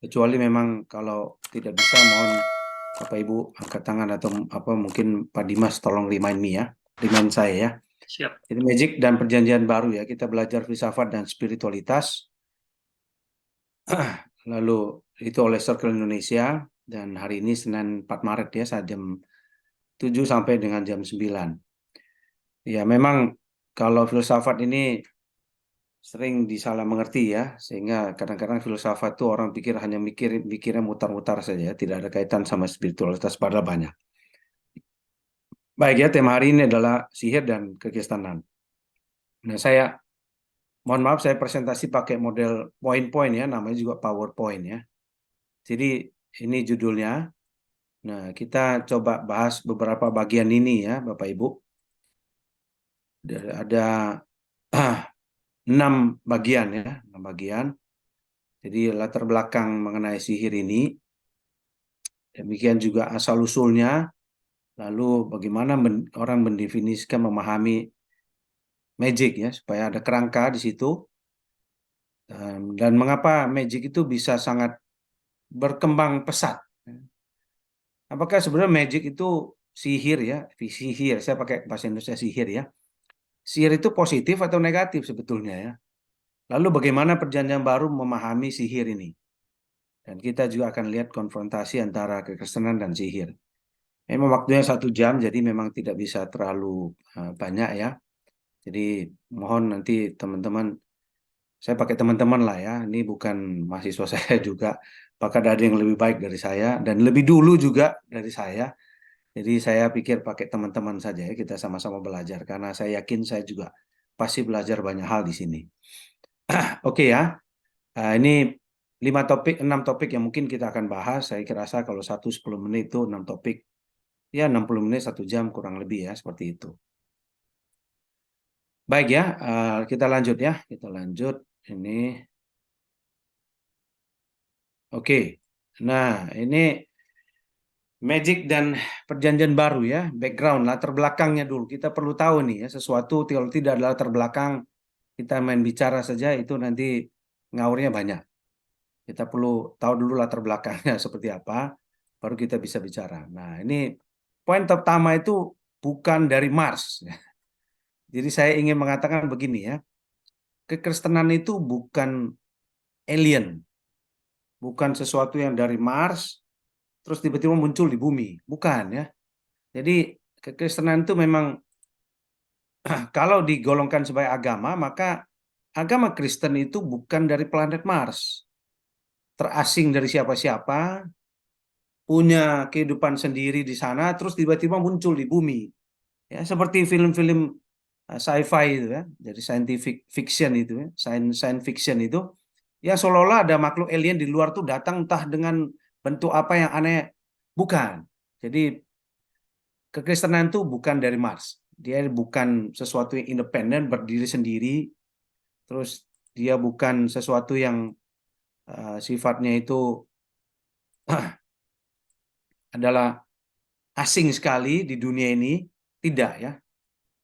Kecuali memang kalau tidak bisa, mohon Bapak Ibu angkat tangan atau apa, mungkin Pak Dimas tolong remind saya ya. Siap. Jadi Magic dan Perjanjian Baru ya, kita belajar filsafat dan spiritualitas. Lalu itu oleh Circle Indonesia, dan hari ini Senin 4 Maret ya, saat jam 7 sampai dengan jam 9. Ya memang kalau filsafat ini sering disalah mengerti ya, sehingga kadang-kadang filsafat itu orang pikir hanya mikirnya mutar-mutar saja, tidak ada kaitan sama spiritualitas, padahal banyak. Baik ya, tema hari ini adalah sihir dan kekristenan. Nah, mohon maaf, saya presentasi pakai model PowerPoint ya, namanya juga PowerPoint ya. Jadi ini judulnya. Nah, kita coba bahas beberapa bagian ini ya, Bapak Ibu. Ada 6 bagian ya, 6 bagian. Jadi latar belakang mengenai sihir ini, demikian juga asal-usulnya, lalu bagaimana orang mendefinisikan, memahami magic ya, supaya ada kerangka di situ. Dan mengapa magic itu bisa sangat berkembang pesat. Apakah sebenarnya magic itu sihir ya? Sihir, saya pakai bahasa Indonesia sihir ya. Sihir itu positif atau negatif sebetulnya ya? Lalu bagaimana Perjanjian Baru memahami sihir ini? Dan kita juga akan lihat konfrontasi antara kekristenan dan sihir. Memang waktunya 1 jam, jadi memang tidak bisa terlalu banyak ya. Jadi mohon nanti teman-teman, saya pakai teman-teman lah ya. Ini bukan mahasiswa saya juga. Apakah ada yang lebih baik dari saya dan lebih dulu juga dari saya. Jadi saya pikir pakai teman-teman saja ya, kita sama-sama belajar. Karena saya yakin saya juga pasti belajar banyak hal di sini. Oke ya, ini 6 topik yang mungkin kita akan bahas. Saya rasa kalau 10 menit itu 6 topik. Ya 60 menit 1 jam kurang lebih ya, seperti itu. Baik ya, kita lanjut ya. Kita lanjut. Ini, oke. Nah, ini Magic dan Perjanjian Baru ya, background, latar belakangnya dulu. Kita perlu tahu nih ya, sesuatu kalau tidak ada latar belakang, kita main bicara saja itu nanti ngawurnya banyak. Kita perlu tahu dulu latar belakangnya seperti apa, baru kita bisa bicara. Nah, ini poin pertama itu bukan dari Mars. Jadi saya ingin mengatakan begini ya, kekristenan itu bukan alien, bukan sesuatu yang dari Mars, terus tiba-tiba muncul di bumi. Bukan ya. Jadi kekristenan itu memang kalau digolongkan sebagai agama, maka agama Kristen itu bukan dari planet Mars, terasing dari siapa-siapa, punya kehidupan sendiri di sana, terus tiba-tiba muncul di bumi. Ya, seperti film-film sci-fi itu ya, jadi scientific fiction itu ya, science fiction itu, ya seolah-olah ada makhluk alien di luar tuh datang entah dengan bentuk apa yang aneh. Bukan. Jadi kekristenan itu bukan dari Mars. Dia bukan sesuatu yang independen, berdiri sendiri. Terus dia bukan sesuatu yang sifatnya itu adalah asing sekali di dunia ini. Tidak ya.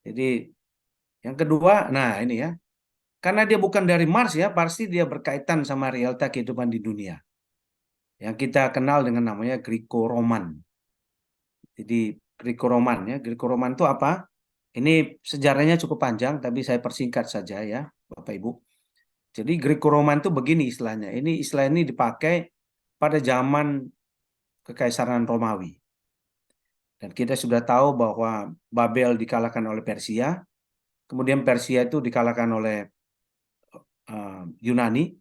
Jadi yang kedua, nah ini ya. Karena dia bukan dari Mars ya, pasti dia berkaitan sama realita kehidupan di dunia. Yang kita kenal dengan namanya Greco-Roman. Jadi Greco-Roman ya. Greco-Roman itu apa? Ini sejarahnya cukup panjang, tapi saya persingkat saja ya, Bapak Ibu. Jadi Greco-Roman itu begini istilahnya. Ini istilah ini dipakai pada zaman Kekaisaran Romawi. Dan kita sudah tahu bahwa Babel dikalahkan oleh Persia, kemudian Persia itu dikalahkan oleh Yunani,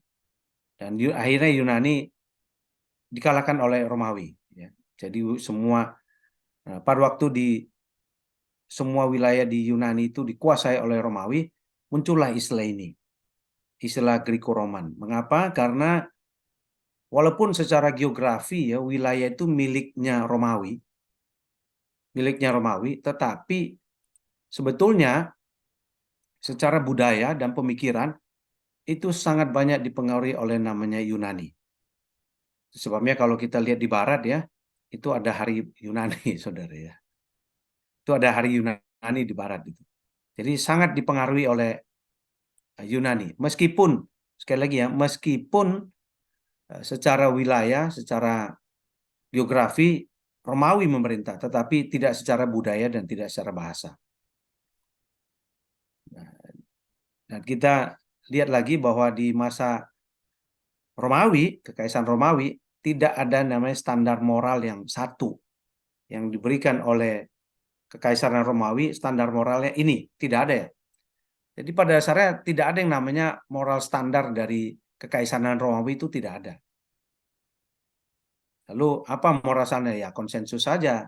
dan akhirnya Yunani dikalahkan oleh Romawi. Ya. Jadi pada waktu semua wilayah di Yunani itu dikuasai oleh Romawi, muncullah istilah ini, istilah Greco-Roman. Mengapa? Karena walaupun secara geografi ya wilayah itu miliknya Romawi, tetapi sebetulnya secara budaya dan pemikiran itu sangat banyak dipengaruhi oleh namanya Yunani. Sebabnya kalau kita lihat di barat ya, itu ada hari Yunani, saudara ya. Itu ada hari Yunani di barat itu. Jadi sangat dipengaruhi oleh Yunani. Meskipun, sekali lagi ya, meskipun secara wilayah, secara geografi Romawi memerintah, tetapi tidak secara budaya dan tidak secara bahasa. Nah, dan kita lihat lagi bahwa di masa Romawi, Kekaisaran Romawi, tidak ada namanya standar moral yang satu yang diberikan oleh Kekaisaran Romawi. Standar moralnya ini tidak ada ya. Jadi pada dasarnya tidak ada yang namanya moral standar dari Kekaisaran Romawi, itu tidak ada. Lalu apa moral standar? Ya konsensus saja.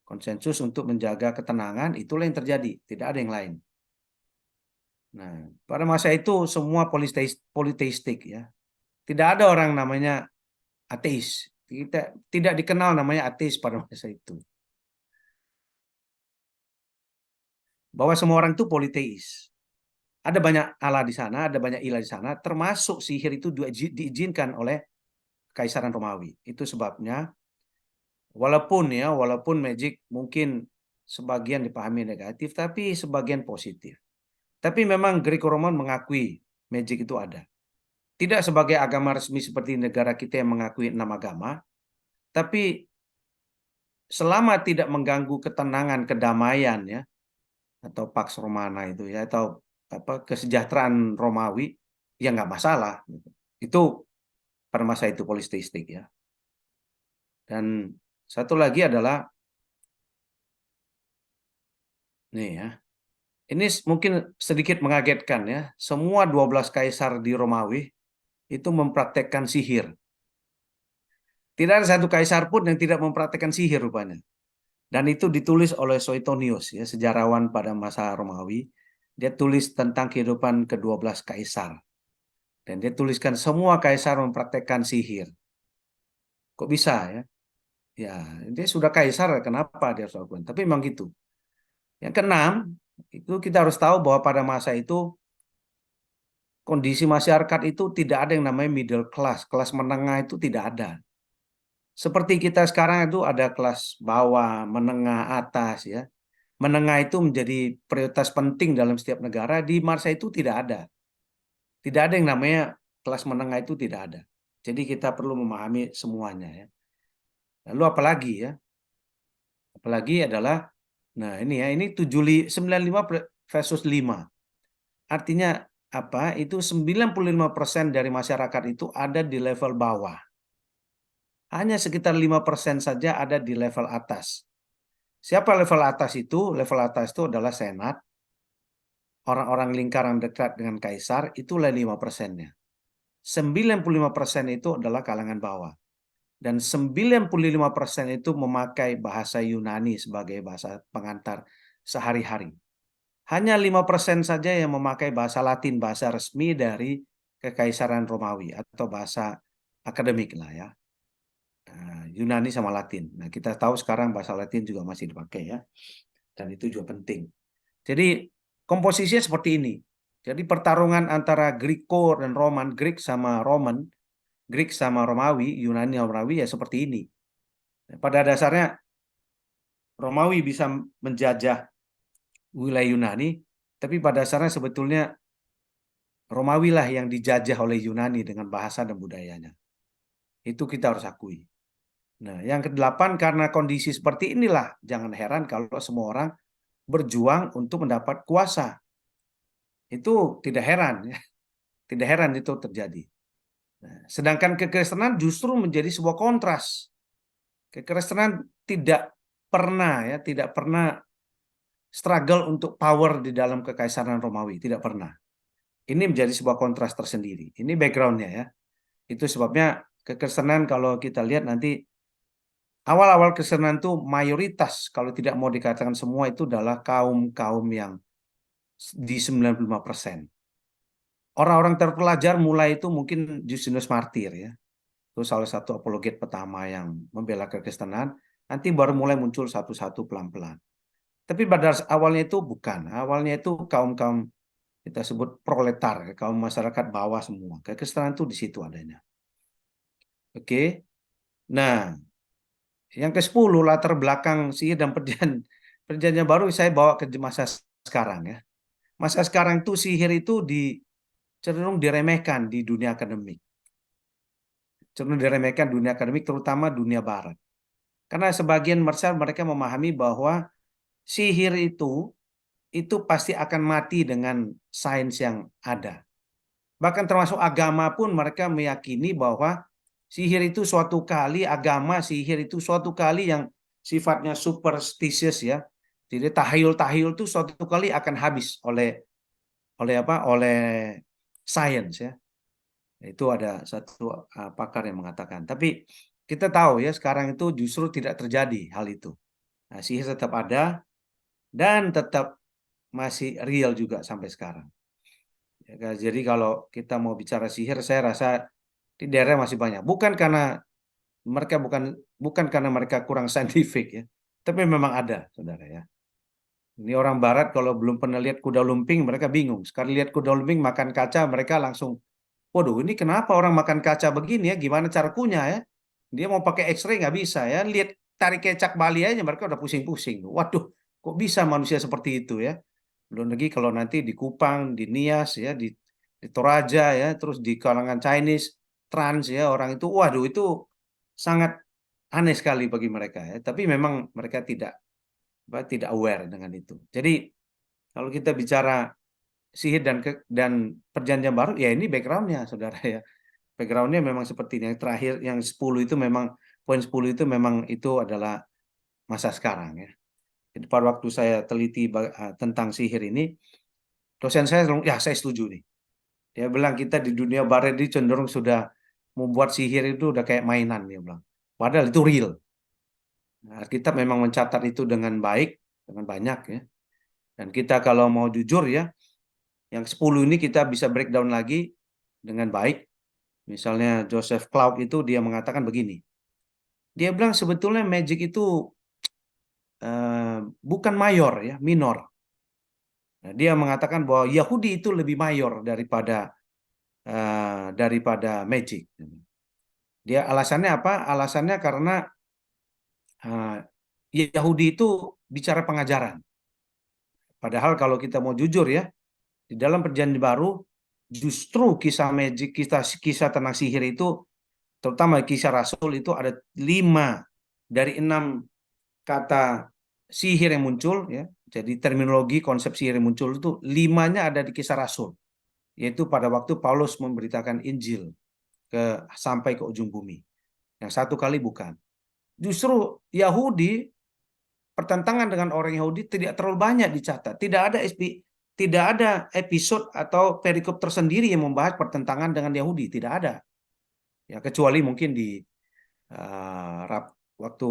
Konsensus untuk menjaga ketenangan, itulah yang terjadi. Tidak ada yang lain. Nah, pada masa itu semua politeistik ya. Tidak ada orang namanya ateis. Kita tidak dikenal namanya ateis pada masa itu. Bahwa semua orang itu politeis. Ada banyak Allah di sana, ada banyak ilah di sana, termasuk sihir itu diizinkan oleh Kaisaran Romawi. Itu sebabnya walaupun magic mungkin sebagian dipahami negatif, tapi sebagian positif. Tapi memang Greco-Roman mengakui magic itu ada. Tidak sebagai agama resmi seperti negara kita yang mengakui 6 agama, tapi selama tidak mengganggu ketenangan, kedamaian ya, atau Pax Romana itu ya, atau apa kesejahteraan Romawi, ya nggak masalah. Itu pada masa itu polisteistik ya. Dan satu lagi adalah nih ya, ini mungkin sedikit mengagetkan ya. Semua 12 kaisar di Romawi itu mempraktekkan sihir. Tidak ada satu kaisar pun yang tidak mempraktekkan sihir rupanya. Dan itu ditulis oleh Suetonius, ya, sejarawan pada masa Romawi. Dia tulis tentang kehidupan ke-12 kaisar. Dan dia tuliskan semua kaisar mempraktekkan sihir. Kok bisa ya? Ya, dia sudah kaisar, kenapa dia harus lakukan? Tapi memang gitu. Yang keenam, itu kita harus tahu bahwa pada masa itu kondisi masyarakat itu tidak ada yang namanya middle class. Kelas menengah itu tidak ada. Seperti kita sekarang itu ada kelas bawah, menengah, atas ya. Menengah itu menjadi prioritas penting dalam setiap negara. Di masa itu tidak ada. Tidak ada yang namanya kelas menengah, itu tidak ada. Jadi kita perlu memahami semuanya ya. Lalu apalagi ya? Apalagi adalah, nah ini ya, ini 95 versus 5. Artinya apa? Itu 95% dari masyarakat itu ada di level bawah. Hanya sekitar 5% saja ada di level atas. Siapa level atas itu? Level atas itu adalah senat, orang-orang lingkaran dekat dengan kaisar, itulah 5%-nya. 95% itu adalah kalangan bawah. Dan 95% itu memakai bahasa Yunani sebagai bahasa pengantar sehari-hari. Hanya 5% saja yang memakai bahasa Latin, bahasa resmi dari Kekaisaran Romawi atau bahasa akademik lah ya. Yunani sama Latin. Nah, kita tahu sekarang bahasa Latin juga masih dipakai ya. Dan itu juga penting. Jadi komposisinya seperti ini. Jadi pertarungan antara Greko dan Roman, Greek sama Roman, Greek sama Romawi, Yunani sama Romawi ya seperti ini. Pada dasarnya Romawi bisa menjajah wilayah Yunani, tapi pada dasarnya sebetulnya Romawi lah yang dijajah oleh Yunani dengan bahasa dan budayanya. Itu kita harus akui. Nah, yang kedelapan, karena kondisi seperti inilah, jangan heran kalau semua orang berjuang untuk mendapat kuasa. Itu tidak heran ya. Tidak heran itu terjadi. Nah, sedangkan kekristenan justru menjadi sebuah kontras. Kekristenan tidak pernah struggle untuk power di dalam kekaisaran Romawi, tidak pernah. Ini menjadi sebuah kontras tersendiri. Ini backgroundnya ya. Itu sebabnya kekristenan kalau kita lihat nanti awal-awal kekristenan itu mayoritas, kalau tidak mau dikatakan semua, itu adalah kaum-kaum yang di 95%. Orang-orang terpelajar mulai itu mungkin Justinus Martir ya. Itu salah satu apologet pertama yang membela kekristenan. Nanti baru mulai muncul satu-satu pelan-pelan. Tapi pada awalnya itu bukan. Awalnya itu kaum-kaum kita sebut proletar, kaum masyarakat bawah semua. Kekristenan itu di situ adanya. Oke. Nah, yang ke-10 latar belakang sihir dan perjanjian baru saya bawa ke masa sekarang ya. Masa sekarang itu sihir itu cenderung diremehkan di dunia akademik. cenderung diremehkan dunia akademik, terutama dunia barat. Karena sebagian besar mereka memahami bahwa sihir itu pasti akan mati dengan sains yang ada. Bahkan termasuk agama pun mereka meyakini bahwa sihir itu suatu kali, agama sihir itu suatu kali yang sifatnya superstitious ya. Jadi tahayul-tahayul itu suatu kali akan habis oleh apa? Oleh sains ya. Itu ada satu pakar yang mengatakan. Tapi kita tahu ya sekarang itu justru tidak terjadi hal itu. Nah, sihir tetap ada dan tetap masih real juga sampai sekarang. Ya, jadi kalau kita mau bicara sihir, saya rasa di daerah masih banyak. Mereka bukan bukan karena mereka kurang saintifik ya, tapi memang ada, saudara ya. Ini orang Barat kalau belum pernah lihat kuda lumping, mereka bingung. Sekali lihat kuda lumping makan kaca, mereka langsung, waduh, ini kenapa orang makan kaca begini ya? Gimana cara kunyah ya? Dia mau pakai X-ray nggak bisa ya. Lihat tarik kecak Bali aja, mereka udah pusing-pusing. Waduh, kok bisa manusia seperti itu ya? Belum lagi kalau nanti di Kupang, di Nias ya, di Toraja ya, terus di kalangan Chinese, Trans ya, orang itu, waduh itu sangat aneh sekali bagi mereka ya. Tapi memang mereka tidak aware dengan itu. Jadi kalau kita bicara sihir dan perjanjian baru, ya ini backgroundnya, saudara ya. Backgroundnya memang seperti ini. Yang terakhir, yang 10 itu memang poin 10 itu memang itu adalah masa sekarang ya. Jadi pada waktu saya teliti tentang sihir ini, dosen saya bilang, ya saya setuju nih. Dia bilang kita di dunia barat ini cenderung sudah membuat sihir itu udah kayak mainan, dia bilang. Padahal itu real. Nah, kita memang mencatat itu dengan baik, dengan banyak ya. Dan kita kalau mau jujur ya, yang 10 ini kita bisa breakdown lagi dengan baik. Misalnya Joseph Cloud itu dia mengatakan begini. Dia bilang sebetulnya magic itu bukan mayor ya, minor. Nah, dia mengatakan bahwa Yahudi itu lebih mayor daripada magic. Dia alasannya apa? Alasannya karena uh, Yahudi itu bicara pengajaran. Padahal kalau kita mau jujur ya, di dalam perjanjian baru justru kisah magic, kisah tentang sihir itu, terutama kisah Rasul itu ada 5 dari 6 kata sihir yang muncul ya. Jadi terminologi konsep sihir yang muncul itu 5-nya ada di kisah Rasul, yaitu pada waktu Paulus memberitakan Injil sampai ke ujung bumi. Yang satu kali bukan. Justru Yahudi, pertentangan dengan orang Yahudi tidak terlalu banyak dicatat. Tidak ada episode atau perikop tersendiri yang membahas pertentangan dengan Yahudi. Tidak ada. Ya, kecuali mungkin di waktu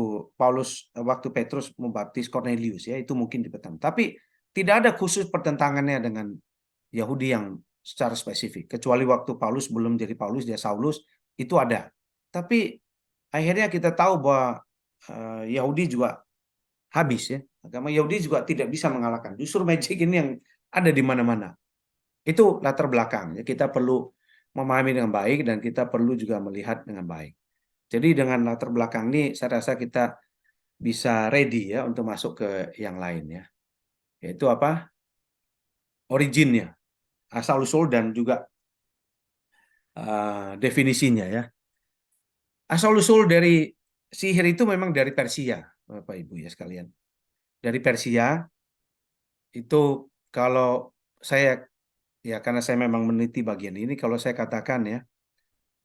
waktu Petrus membaptis Cornelius ya, itu mungkin dipetam. Tapi tidak ada khusus pertentangannya dengan Yahudi yang secara spesifik. Kecuali waktu Paulus belum jadi Paulus, dia Saulus, itu ada. Tapi akhirnya kita tahu bahwa Yahudi juga habis ya. Agama Yahudi juga tidak bisa mengalahkan. Justru magic ini yang ada di mana-mana. Itu latar belakang. Ya. Kita perlu memahami dengan baik dan kita perlu juga melihat dengan baik. Jadi dengan latar belakang ini saya rasa kita bisa ready ya untuk masuk ke yang lain ya. Yaitu apa? Originnya, asal-usul dan juga definisinya ya. Asal-usul dari sihir itu memang dari Persia, Bapak Ibu ya sekalian. Dari Persia itu kalau saya ya karena saya memang meneliti bagian ini, kalau saya katakan ya,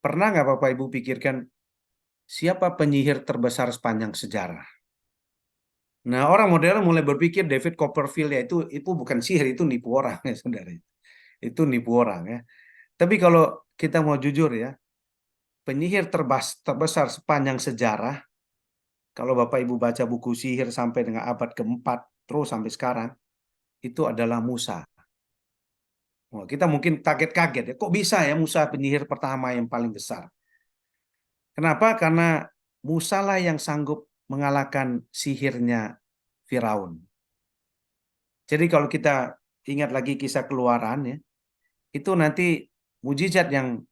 pernah nggak Bapak Ibu pikirkan siapa penyihir terbesar sepanjang sejarah? Nah, orang modern mulai berpikir David Copperfield ya itu bukan sihir, itu nipu orang ya saudara. Itu nipu orang ya. Tapi kalau kita mau jujur ya, penyihir terbesar sepanjang sejarah, kalau Bapak Ibu baca buku sihir sampai dengan abad keempat terus sampai sekarang, itu adalah Musa. Wah, kita mungkin kaget-kaget ya, kok bisa ya Musa penyihir pertama yang paling besar? Kenapa? Karena Musa lah yang sanggup mengalahkan sihirnya Firaun. Jadi kalau kita ingat lagi kisah Keluaran ya, itu nanti mujizat yang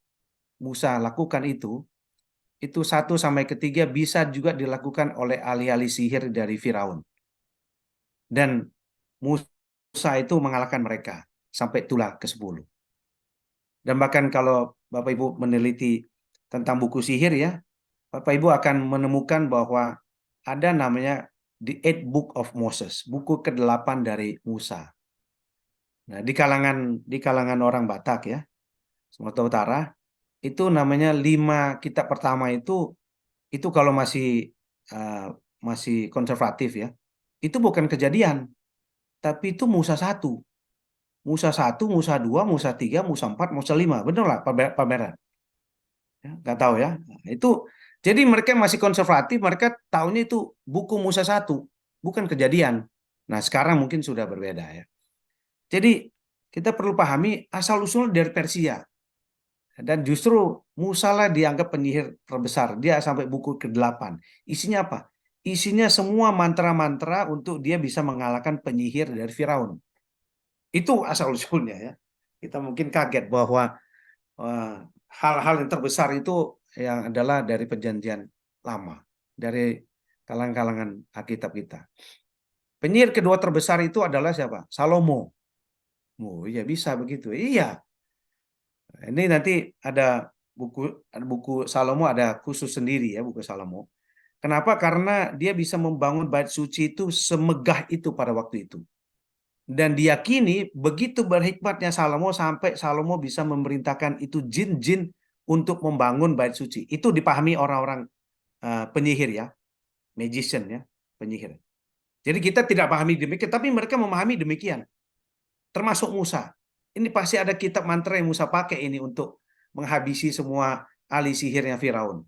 Musa lakukan itu 1 sampai ke 3 bisa juga dilakukan oleh ahli-ahli sihir dari Firaun. Dan Musa itu mengalahkan mereka sampai tulah ke-10. Dan bahkan kalau Bapak Ibu meneliti tentang buku sihir ya, Bapak Ibu akan menemukan bahwa ada namanya The Eight Book of Moses, buku ke-8 dari Musa. Nah, di kalangan orang Batak ya, Sumatera Utara, itu namanya 5 kitab pertama itu kalau uh, masih konservatif ya, itu bukan Kejadian, tapi itu Musa 1, Musa 1, Musa 2, Musa 3, Musa 4, Musa 5, bener lah Pak Beran? Ya, nggak tahu ya. Nah, itu jadi mereka masih konservatif, mereka tahunya itu buku Musa 1, bukan Kejadian. Nah, sekarang mungkin sudah berbeda ya. Jadi kita perlu pahami asal usul dari Persia. Dan justru Musa lah dianggap penyihir terbesar. Dia sampai buku ke-8. Isinya apa? Isinya semua mantra-mantra untuk dia bisa mengalahkan penyihir dari Firaun. Itu asal usulnya ya. Kita mungkin kaget bahwa eh, hal-hal yang terbesar itu yang adalah dari perjanjian lama, dari kalangan-kalangan Alkitab kita. Penyihir kedua terbesar itu adalah siapa? Salomo. Oh iya bisa begitu. Iya. Ini nanti ada buku Salomo ada khusus sendiri ya buku Salomo. Kenapa? Karena dia bisa membangun bait suci itu semegah itu pada waktu itu. Dan diyakini begitu berhikmatnya Salomo sampai Salomo bisa memerintahkan itu jin-jin untuk membangun bait suci. Itu dipahami orang-orang penyihir ya, magician ya, penyihir. Jadi kita tidak pahami demikian, tapi mereka memahami demikian. Termasuk Musa. Ini pasti ada kitab mantra yang Musa pakai ini untuk menghabisi semua ahli sihirnya Firaun.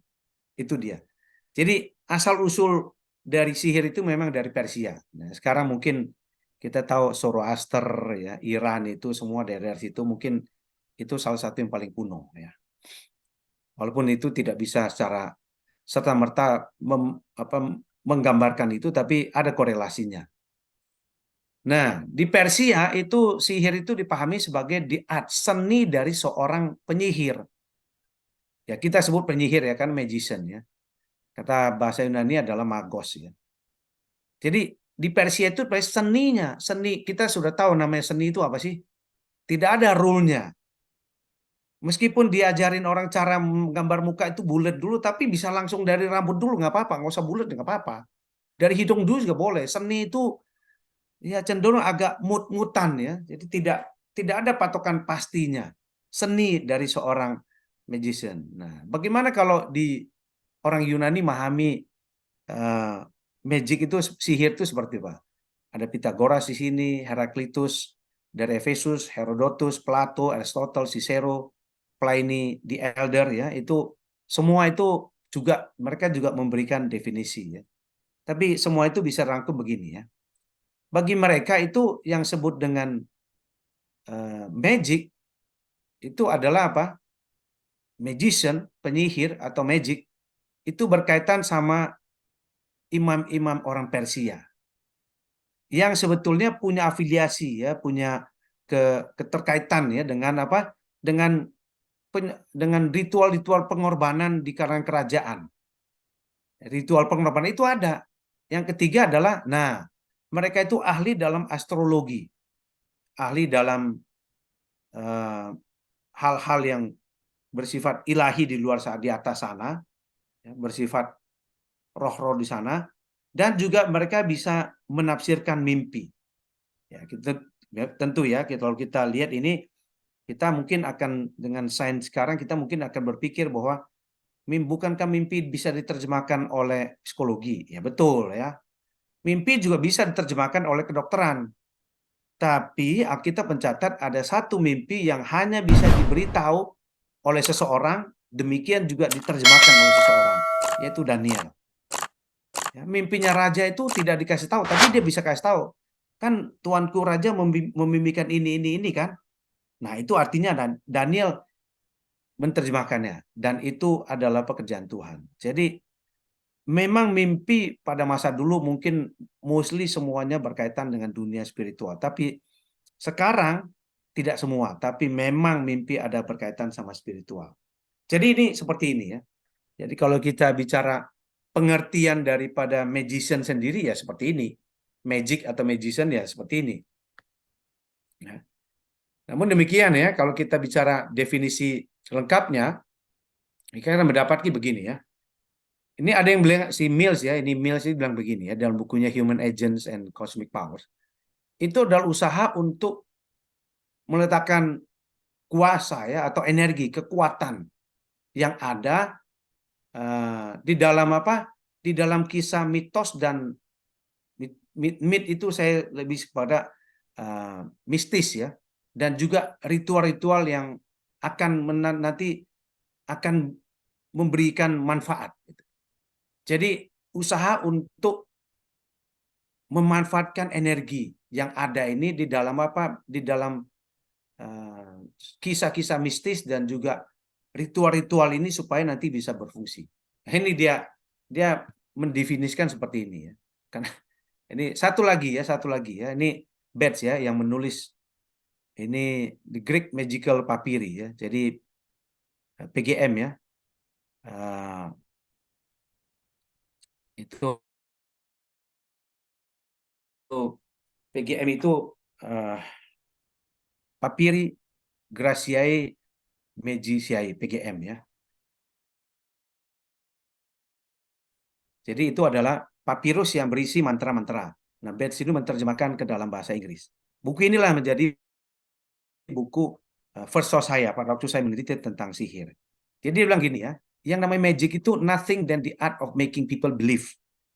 Itu dia. Jadi asal usul dari sihir itu memang dari Persia. Nah, sekarang mungkin kita tahu Zoroaster ya, Iran itu semua dari situ mungkin itu salah satu yang paling kuno ya. Walaupun itu tidak bisa secara serta merta menggambarkan itu, tapi ada korelasinya. Nah, di Persia itu sihir itu dipahami sebagai the art, seni dari seorang penyihir. Ya, kita sebut penyihir ya kan magician ya. Kata bahasa Yunani adalah magos ya. Jadi di Persia itu seninya, seni kita sudah tahu namanya seni itu apa sih? Tidak ada rule-nya. Meskipun diajarin orang cara menggambar muka itu bulat dulu, tapi bisa langsung dari rambut dulu nggak apa-apa, nggak usah bulat nggak apa-apa. Dari hidung dulu juga boleh. Seni itu ya cenderung agak mut-mutan ya. Jadi tidak ada patokan pastinya. Seni dari seorang magician. Nah, bagaimana kalau di orang Yunani memahami eh, magic itu sihir itu seperti apa? Ada Pythagoras di sini, Heraklitus dari Efesus, Herodotus, Plato, Aristotle, Cicero, Pliny the Elder ya. Itu semua itu juga mereka juga memberikan definisi ya. Tapi semua itu bisa rangkum begini ya. Bagi mereka itu yang sebut dengan magic itu adalah apa? Magician, penyihir atau magic itu berkaitan sama imam-imam orang Persia yang sebetulnya punya afiliasi ya, punya keterkaitan ya dengan apa? Dengan dengan ritual-ritual pengorbanan di kalangan kerajaan. Ritual pengorbanan itu ada. Yang ketiga adalah, nah, mereka itu ahli dalam astrologi, ahli dalam eh, hal-hal yang bersifat ilahi di luar di atas sana, ya, bersifat roh-roh di sana, dan juga mereka bisa menafsirkan mimpi. Ya, kita ya, tentu ya, kalau kita lihat ini, kita mungkin akan dengan sains sekarang kita mungkin akan berpikir bahwa bukankah mimpi bisa diterjemahkan oleh psikologi? Ya betul ya. Mimpi juga bisa diterjemahkan oleh kedokteran. Tapi Alkitab mencatat ada satu mimpi yang hanya bisa diberitahu oleh seseorang, demikian juga diterjemahkan oleh seseorang, yaitu Daniel. Ya, mimpinya raja itu tidak dikasih tahu, tapi dia bisa kasih tahu. Kan tuanku raja memimpikan ini kan. Nah, itu artinya Daniel menerjemahkannya. Dan itu adalah pekerjaan Tuhan. Jadi, memang mimpi pada masa dulu mungkin mostly semuanya berkaitan dengan dunia spiritual. Tapi sekarang tidak semua. Tapi memang mimpi ada berkaitan sama spiritual. Jadi ini seperti ini ya. Jadi kalau kita bicara pengertian daripada magician sendiri ya seperti ini. Magic atau magician ya seperti ini. Ya. Namun demikian ya, kalau kita bicara definisi lengkapnya, Karena mendapatkan begini ya. Ini ada yang bilang si Mills ya, ini Mills ini bilang begini ya dalam bukunya Human Agents and Cosmic Powers. Itu adalah usaha untuk meletakkan kuasa ya atau energi, kekuatan yang ada di dalam apa? Di dalam kisah mitos dan mit itu saya lebih kepada mistis ya, dan juga ritual-ritual yang akan nanti akan memberikan manfaat. Jadi usaha untuk memanfaatkan energi yang ada ini di dalam apa? Di dalam eh, kisah-kisah mistis dan juga ritual-ritual ini supaya nanti bisa berfungsi. Nah, ini dia mendefinisikan seperti ini ya. Karena ini satu lagi ya. Ini Bates ya yang menulis ini The Greek Magical Papyri ya. Jadi PGM ya. Eh, itu PGM itu eh, Papyri Graciae Magiciae PGM ya. Jadi itu adalah papirus yang berisi mantra-mantra. Nah, Bates itu menerjemahkan ke dalam bahasa Inggris. Buku inilah menjadi buku first source saya pada waktu saya meneliti tentang sihir. Jadi dia bilang gini ya, yang namanya magic itu nothing than the art of making people believe.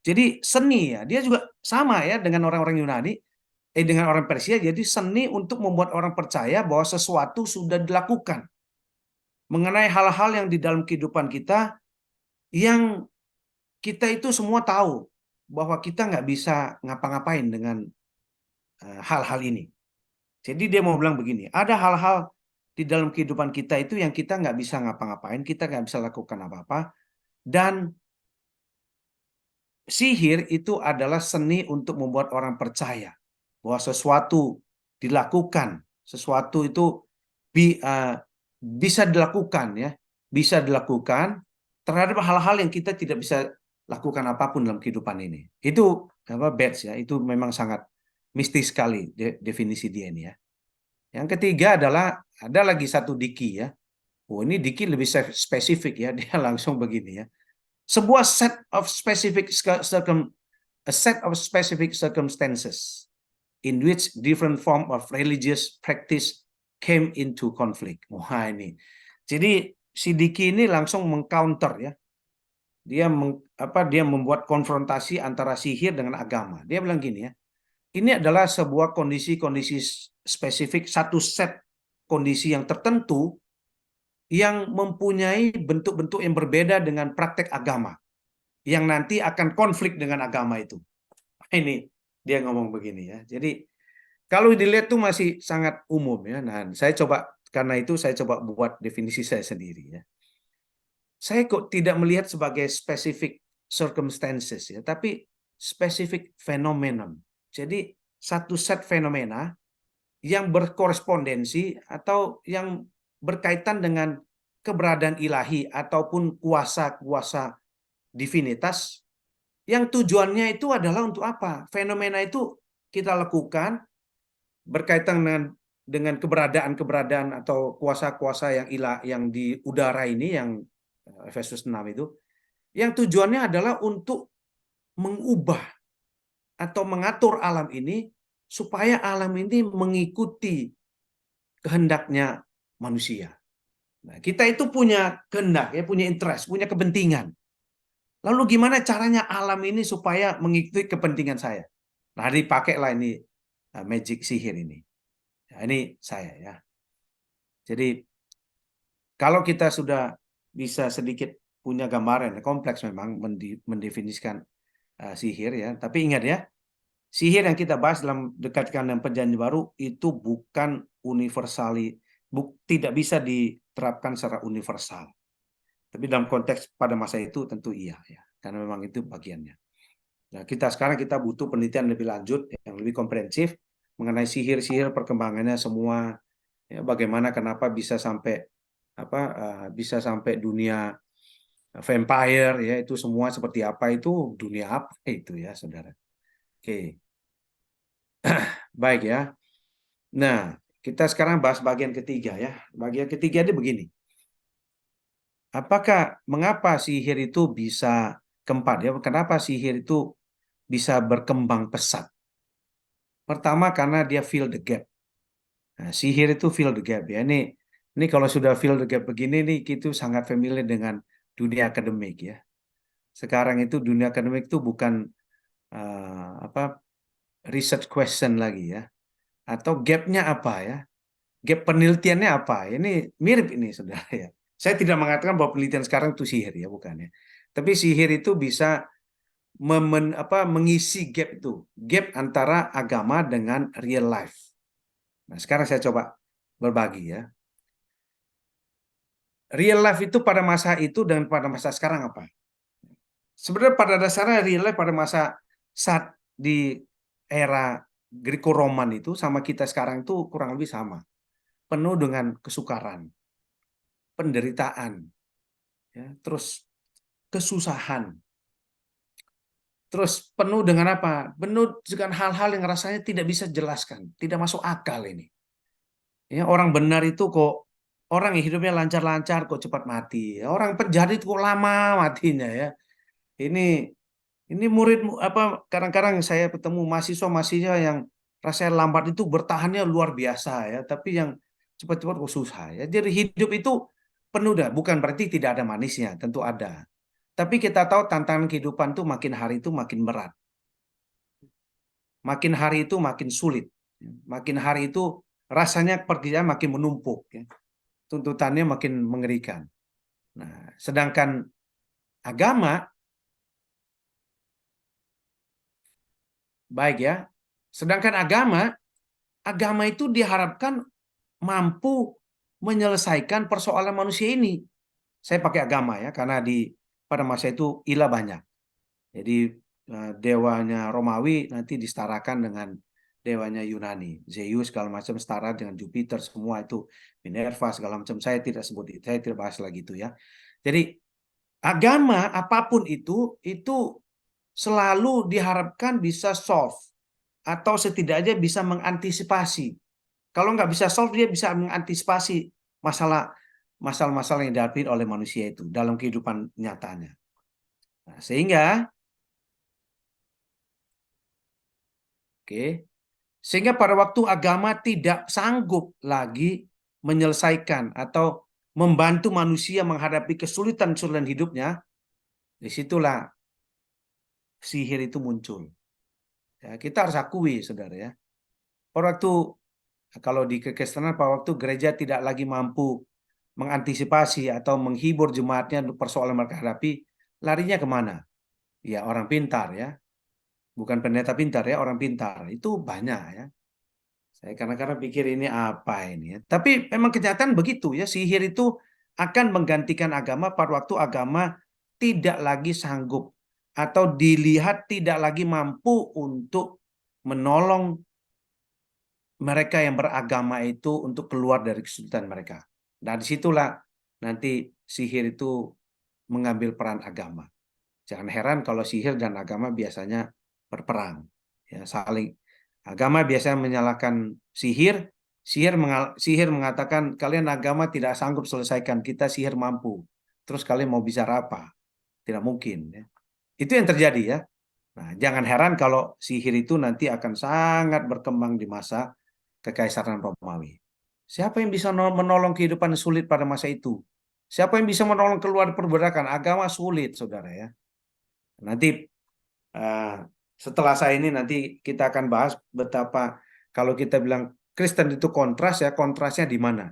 Jadi seni ya, dia juga sama ya dengan orang-orang Yunani, dengan orang Persia. Jadi seni untuk membuat orang percaya bahwa sesuatu sudah dilakukan mengenai hal-hal yang di dalam kehidupan kita yang kita itu semua tahu bahwa kita nggak bisa ngapa-ngapain dengan hal-hal ini. Jadi dia mau bilang begini, ada hal-hal di dalam kehidupan kita itu yang kita nggak bisa ngapa-ngapain, kita nggak bisa lakukan apa-apa, dan sihir itu adalah seni untuk membuat orang percaya bahwa sesuatu dilakukan, sesuatu itu bi- uh, bisa dilakukan ya, bisa dilakukan terhadap hal-hal yang kita tidak bisa lakukan apapun dalam kehidupan ini. Itu apa Bates ya, itu memang sangat mistis sekali definisi dia ini ya. Yang ketiga adalah ada lagi satu Diki ya. Oh, ini Diki lebih spesifik ya, dia langsung begini ya. Sebuah set of specific circumstances in which different form of religious practice came into conflict. Wah ini. Jadi si Diki ini langsung mengcounter ya. Dia membuat konfrontasi antara sihir dengan agama. Dia bilang gini ya. Ini adalah sebuah kondisi-kondisi spesifik, satu set kondisi yang tertentu yang mempunyai bentuk-bentuk yang berbeda dengan praktek agama yang nanti akan konflik dengan agama itu. Ini dia ngomong begini ya. Jadi kalau dilihat tuh masih sangat umum ya. Nah, saya coba karena itu saya coba buat definisi saya sendiri ya. Saya kok tidak melihat sebagai specific circumstances ya, tapi specific phenomenon. Jadi satu set fenomena yang berkorespondensi atau yang berkaitan dengan keberadaan ilahi ataupun kuasa-kuasa divinitas yang tujuannya itu adalah untuk apa? Fenomena itu kita lakukan berkaitan dengan keberadaan-keberadaan atau kuasa-kuasa yang yang di udara ini yang Efesus 6 itu yang tujuannya adalah untuk mengubah atau mengatur alam ini supaya alam ini mengikuti kehendaknya manusia. Nah, kita itu punya kehendak ya, punya interest, punya kepentingan. Lalu gimana caranya alam ini supaya mengikuti kepentingan saya? Nah, dipakailah ini magic sihir ini. Nah, ini saya ya. Jadi kalau kita sudah bisa sedikit punya gambaran, kompleks memang mendefinisikan sihir ya. Tapi ingat ya, sihir yang kita bahas dalam dekatkan dan perjanjian baru itu bukan tidak bisa diterapkan secara universal. Tapi dalam konteks pada masa itu tentu iya ya, karena memang itu bagiannya. Nah, kita butuh penelitian lebih lanjut yang lebih komprehensif mengenai sihir-sihir perkembangannya semua, ya, bagaimana kenapa bisa sampai dunia vampire ya itu semua seperti apa itu dunia apa itu ya saudara. Oke, baik ya. Nah, kita sekarang bahas bagian ketiga ya. Bagian ketiga ini begini. Mengapa sihir itu bisa keempat ya? Kenapa sihir itu bisa berkembang pesat? Pertama karena dia fill the gap. Nah, sihir itu fill the gap ya. Ini kalau sudah fill the gap begini nih, itu sangat familiar dengan dunia akademik ya. Sekarang itu dunia akademik itu bukan apa research question lagi ya, atau gapnya apa ya? Gap penelitiannya apa? Ini mirip ini saudara ya. Saya tidak mengatakan bahwa penelitian sekarang itu sihir ya, bukan ya. Tapi sihir itu bisa mengisi gap itu, gap antara agama dengan real life. Nah, sekarang saya coba berbagi ya. Real life itu pada masa itu dan pada masa sekarang apa? Sebenarnya pada dasarnya real life pada masa saat di era Greco-Roman itu sama kita sekarang itu kurang lebih sama. Penuh dengan kesukaran, penderitaan, ya, terus kesusahan, terus penuh dengan apa? Penuh dengan hal-hal yang rasanya tidak bisa jelaskan, tidak masuk akal ini. Ya, orang benar itu kok orang yang hidupnya lancar-lancar kok cepat mati. Orang penjahat itu kok lama matinya ya. Ini ini murid apa kadang-kadang saya ketemu mahasiswa-mahasiswa yang rasanya lambat itu bertahannya luar biasa ya, tapi yang cepat-cepat kok susah ya. Jadi hidup itu penuh dah, bukan berarti tidak ada manisnya, tentu ada. Tapi kita tahu tantangan kehidupan tuh makin hari itu makin berat. Makin hari itu makin sulit. Makin hari itu rasanya pekerjaan makin menumpuk ya. Tuntutannya makin mengerikan. Nah, sedangkan agama baik ya. Sedangkan agama itu diharapkan mampu menyelesaikan persoalan manusia ini. Saya pakai agama ya, karena pada masa itu ilah banyak. Jadi dewanya Romawi nanti disetarakan dengan dewanya Yunani. Zeus segala macam setara dengan Jupiter, semua itu Minerva segala macam. Saya tidak sebut itu, saya tidak bahas lagi itu ya. Jadi agama apapun itu selalu diharapkan bisa solve atau setidaknya bisa mengantisipasi. Kalau nggak bisa solve, dia bisa mengantisipasi masalah masalah-masalah yang dihadapi oleh manusia itu dalam kehidupan nyatanya. Nah, oke, sehingga pada waktu agama tidak sanggup lagi menyelesaikan atau membantu manusia menghadapi kesulitan-kesulitan hidupnya, disitulah sihir itu muncul. Ya, kita harus akui, saudara ya. Pada waktu kalau di kekristenan pada waktu gereja tidak lagi mampu mengantisipasi atau menghibur jemaatnya untuk persoalan mereka hadapi, larinya kemana? Ya orang pintar ya, bukan pendeta pintar ya, orang pintar itu banyak ya. Saya kadang-kadang pikir ini apa ini ya. Tapi memang kenyataan begitu ya, sihir itu akan menggantikan agama pada waktu agama tidak lagi sanggup atau dilihat tidak lagi mampu untuk menolong mereka yang beragama itu untuk keluar dari kesulitan mereka. Nah, disitulah nanti sihir itu mengambil peran agama. Jangan heran kalau sihir dan agama biasanya berperang. Ya, saling agama biasanya menyalahkan sihir, sihir mengatakan kalian agama tidak sanggup selesaikan, kita sihir mampu. Terus kalian mau bicara apa? Tidak mungkin. Ya. Itu yang terjadi ya. Nah, jangan heran kalau sihir itu nanti akan sangat berkembang di masa Kekaisaran Romawi. Siapa yang bisa menolong kehidupan sulit pada masa itu? Siapa yang bisa menolong keluar perbudakan? Agama sulit, saudara ya. Nanti eh, setelah saya ini nanti kita akan bahas betapa kalau kita bilang Kristen itu kontras ya, kontrasnya di mana?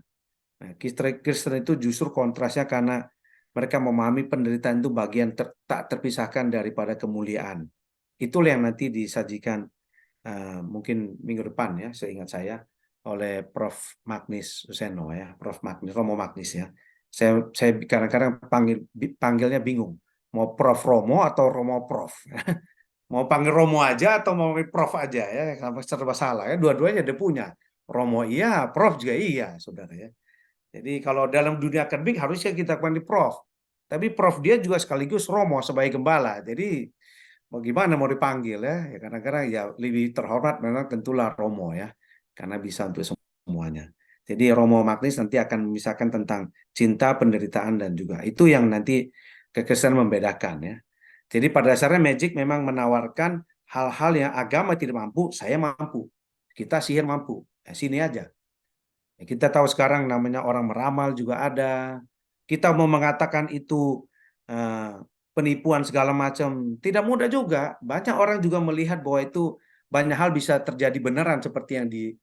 Nah, Kristen itu justru kontrasnya karena mereka memahami penderitaan itu bagian tak terpisahkan daripada kemuliaan. Itulah yang nanti disajikan mungkin minggu depan ya, seingat saya oleh Prof. Magnis Suseno ya, Prof. Magnis Romo Magnis ya. Saya kadang-kadang panggilnya bingung, mau Prof. Romo atau Romo Prof. Mau panggil Romo aja atau mau panggil Prof aja ya, sampai serba salah ya. Dua-duanya dia punya. Romo iya, Prof juga iya, saudara ya. Jadi kalau dalam dunia akademik harusnya kita panggil Prof. Tapi Prof dia juga sekaligus Romo sebagai gembala. Jadi mau gimana mau dipanggil ya? Ya kadang-kadang ya lebih terhormat memang tentulah Romo ya, karena bisa untuk semuanya. Jadi Romo Magnis nanti akan memisahkan tentang cinta, penderitaan, dan juga itu yang nanti kekristenan membedakan ya. Jadi pada dasarnya magic memang menawarkan hal-hal yang agama tidak mampu, saya mampu. Kita sihir mampu. Sini aja. Ya, kita tahu sekarang namanya orang meramal juga ada. Kita mau mengatakan itu eh, penipuan segala macam, tidak mudah juga. Banyak orang juga melihat bahwa itu banyak hal bisa terjadi beneran seperti yang di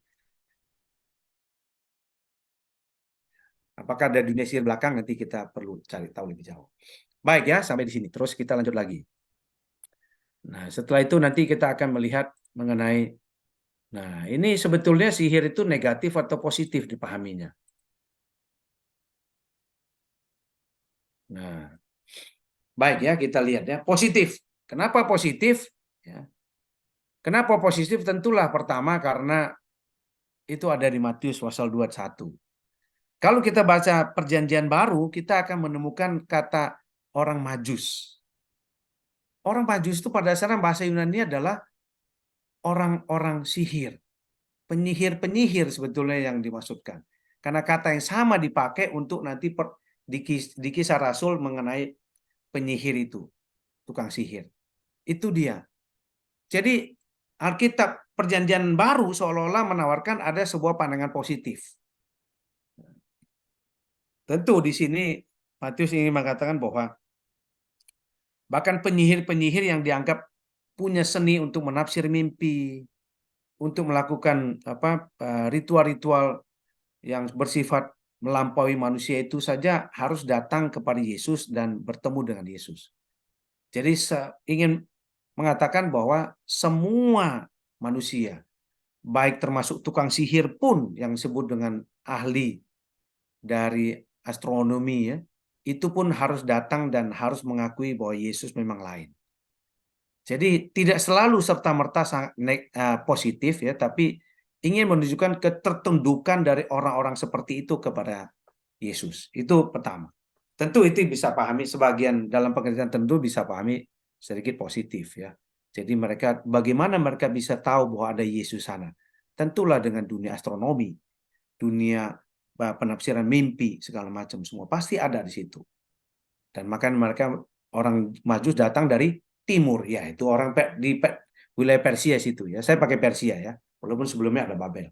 apakah ada dunia sihir belakang nanti kita perlu cari tahu lebih jauh. Baik ya, sampai di sini. Terus kita lanjut lagi. Nah, setelah itu nanti kita akan melihat mengenai nah, ini sebetulnya sihir itu negatif atau positif dipahaminya. Nah, baik ya, kita lihat ya. Positif. Kenapa positif? Ya. Kenapa positif? Tentulah pertama karena itu ada di Matius pasal 21. Kalau kita baca Perjanjian Baru, kita akan menemukan kata orang Majus. Orang Majus itu pada dasarnya bahasa Yunani adalah orang-orang sihir. Penyihir-penyihir sebetulnya yang dimaksudkan. Karena kata yang sama dipakai untuk nanti di kisah Rasul mengenai penyihir itu, tukang sihir. Itu dia. Jadi Alkitab Perjanjian Baru seolah-olah menawarkan ada sebuah pandangan positif. Tentu di sini Matius ingin mengatakan bahwa bahkan penyihir-penyihir yang dianggap punya seni untuk menafsir mimpi, untuk melakukan ritual-ritual yang bersifat melampaui manusia itu saja harus datang kepada Yesus dan bertemu dengan Yesus. Jadi ingin mengatakan bahwa semua manusia, baik termasuk tukang sihir pun yang disebut dengan ahli dari astronomi ya, itu pun harus datang dan harus mengakui bahwa Yesus memang lain. Jadi tidak selalu serta-merta positif ya, tapi ingin menunjukkan ketertundukan dari orang-orang seperti itu kepada Yesus. Itu pertama. Tentu itu bisa pahami sebagian dalam pengertian tentu bisa pahami sedikit positif ya. Jadi mereka bagaimana mereka bisa tahu bahwa ada Yesus sana? Tentulah dengan dunia astronomi, dunia penafsiran mimpi segala macam semua pasti ada di situ. Dan maka mereka orang Majus datang dari timur ya, itu orang di wilayah Persia situ ya. Saya pakai Persia ya, walaupun sebelumnya ada Babel.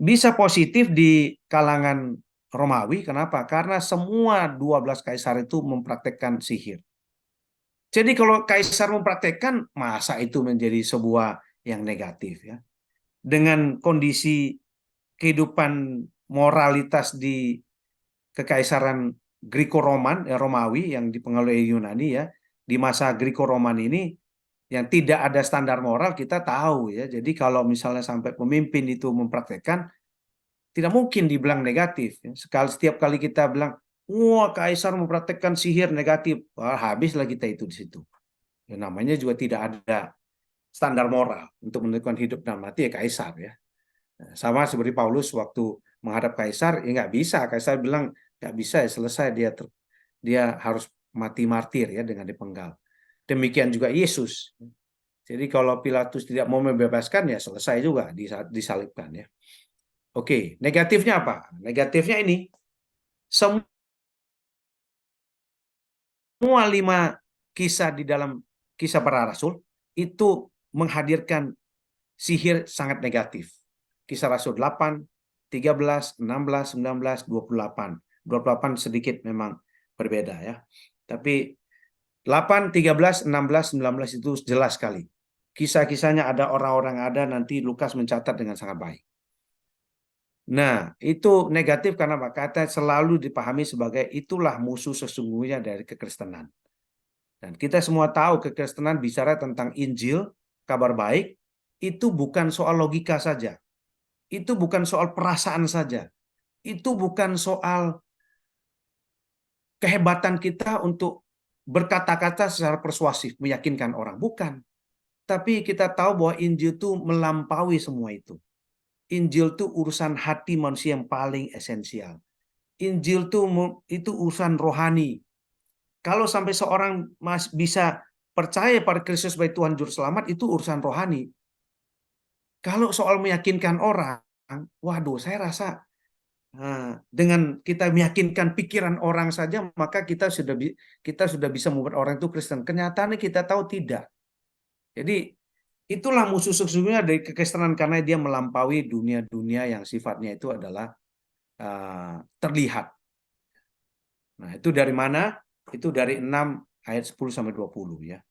Bisa positif di kalangan Romawi, kenapa? Karena semua 12 kaisar itu mempraktekkan sihir. Jadi kalau kaisar mempraktekkan, masa itu menjadi sebuah yang negatif ya. Dengan kondisi kehidupan moralitas di kekaisaran Greko-Roman, Romawi yang dipengaruhi Yunani ya, di masa Greko-Roman ini yang tidak ada standar moral kita tahu ya. Jadi kalau misalnya sampai pemimpin itu mempraktekkan, tidak mungkin dibilang negatif. Setiap kali kita bilang, wah kaisar mempraktekkan sihir negatif, wah, habislah kita itu di situ. Ya, namanya juga tidak ada standar moral untuk menentukan hidup dan mati ya kaisar ya. Sama seperti Paulus waktu menghadap kaisar, ya nggak bisa. Kaisar bilang nggak bisa ya selesai dia harus mati martir ya dengan dipenggal. Demikian juga Yesus. Jadi kalau Pilatus tidak mau membebaskan ya selesai juga disalibkan ya. Oke, negatifnya apa? Negatifnya ini semua 5 kisah di dalam kisah para rasul itu menghadirkan sihir sangat negatif. Kisah Rasul 8, 13, 16, 19, 28. 28 sedikit memang berbeda ya. Tapi 8, 13, 16, 19 itu jelas sekali. Kisah-kisahnya ada orang-orang ada nanti Lukas mencatat dengan sangat baik. Nah, itu negatif karena kata selalu dipahami sebagai itulah musuh sesungguhnya dari kekristenan. Dan kita semua tahu kekristenan bicara tentang Injil, kabar baik, itu bukan soal logika saja. Itu bukan soal perasaan saja. Itu bukan soal kehebatan kita untuk berkata-kata secara persuasif, meyakinkan orang. Bukan. Tapi kita tahu bahwa Injil itu melampaui semua itu. Injil itu urusan hati manusia yang paling esensial. Injil itu urusan rohani. Kalau sampai seorang bisa percaya pada Kristus sebagai Tuhan Juru Selamat, itu urusan rohani. Kalau soal meyakinkan orang, waduh, saya rasa dengan kita meyakinkan pikiran orang saja, maka kita sudah bisa membuat orang itu Kristen. Kenyataannya kita tahu tidak. Jadi itulah musuh sesungguhnya dari kekristenan, karena dia melampaui dunia-dunia yang sifatnya itu adalah terlihat. Nah, itu dari mana? Itu dari 6 ayat 10 sampai 20 ya.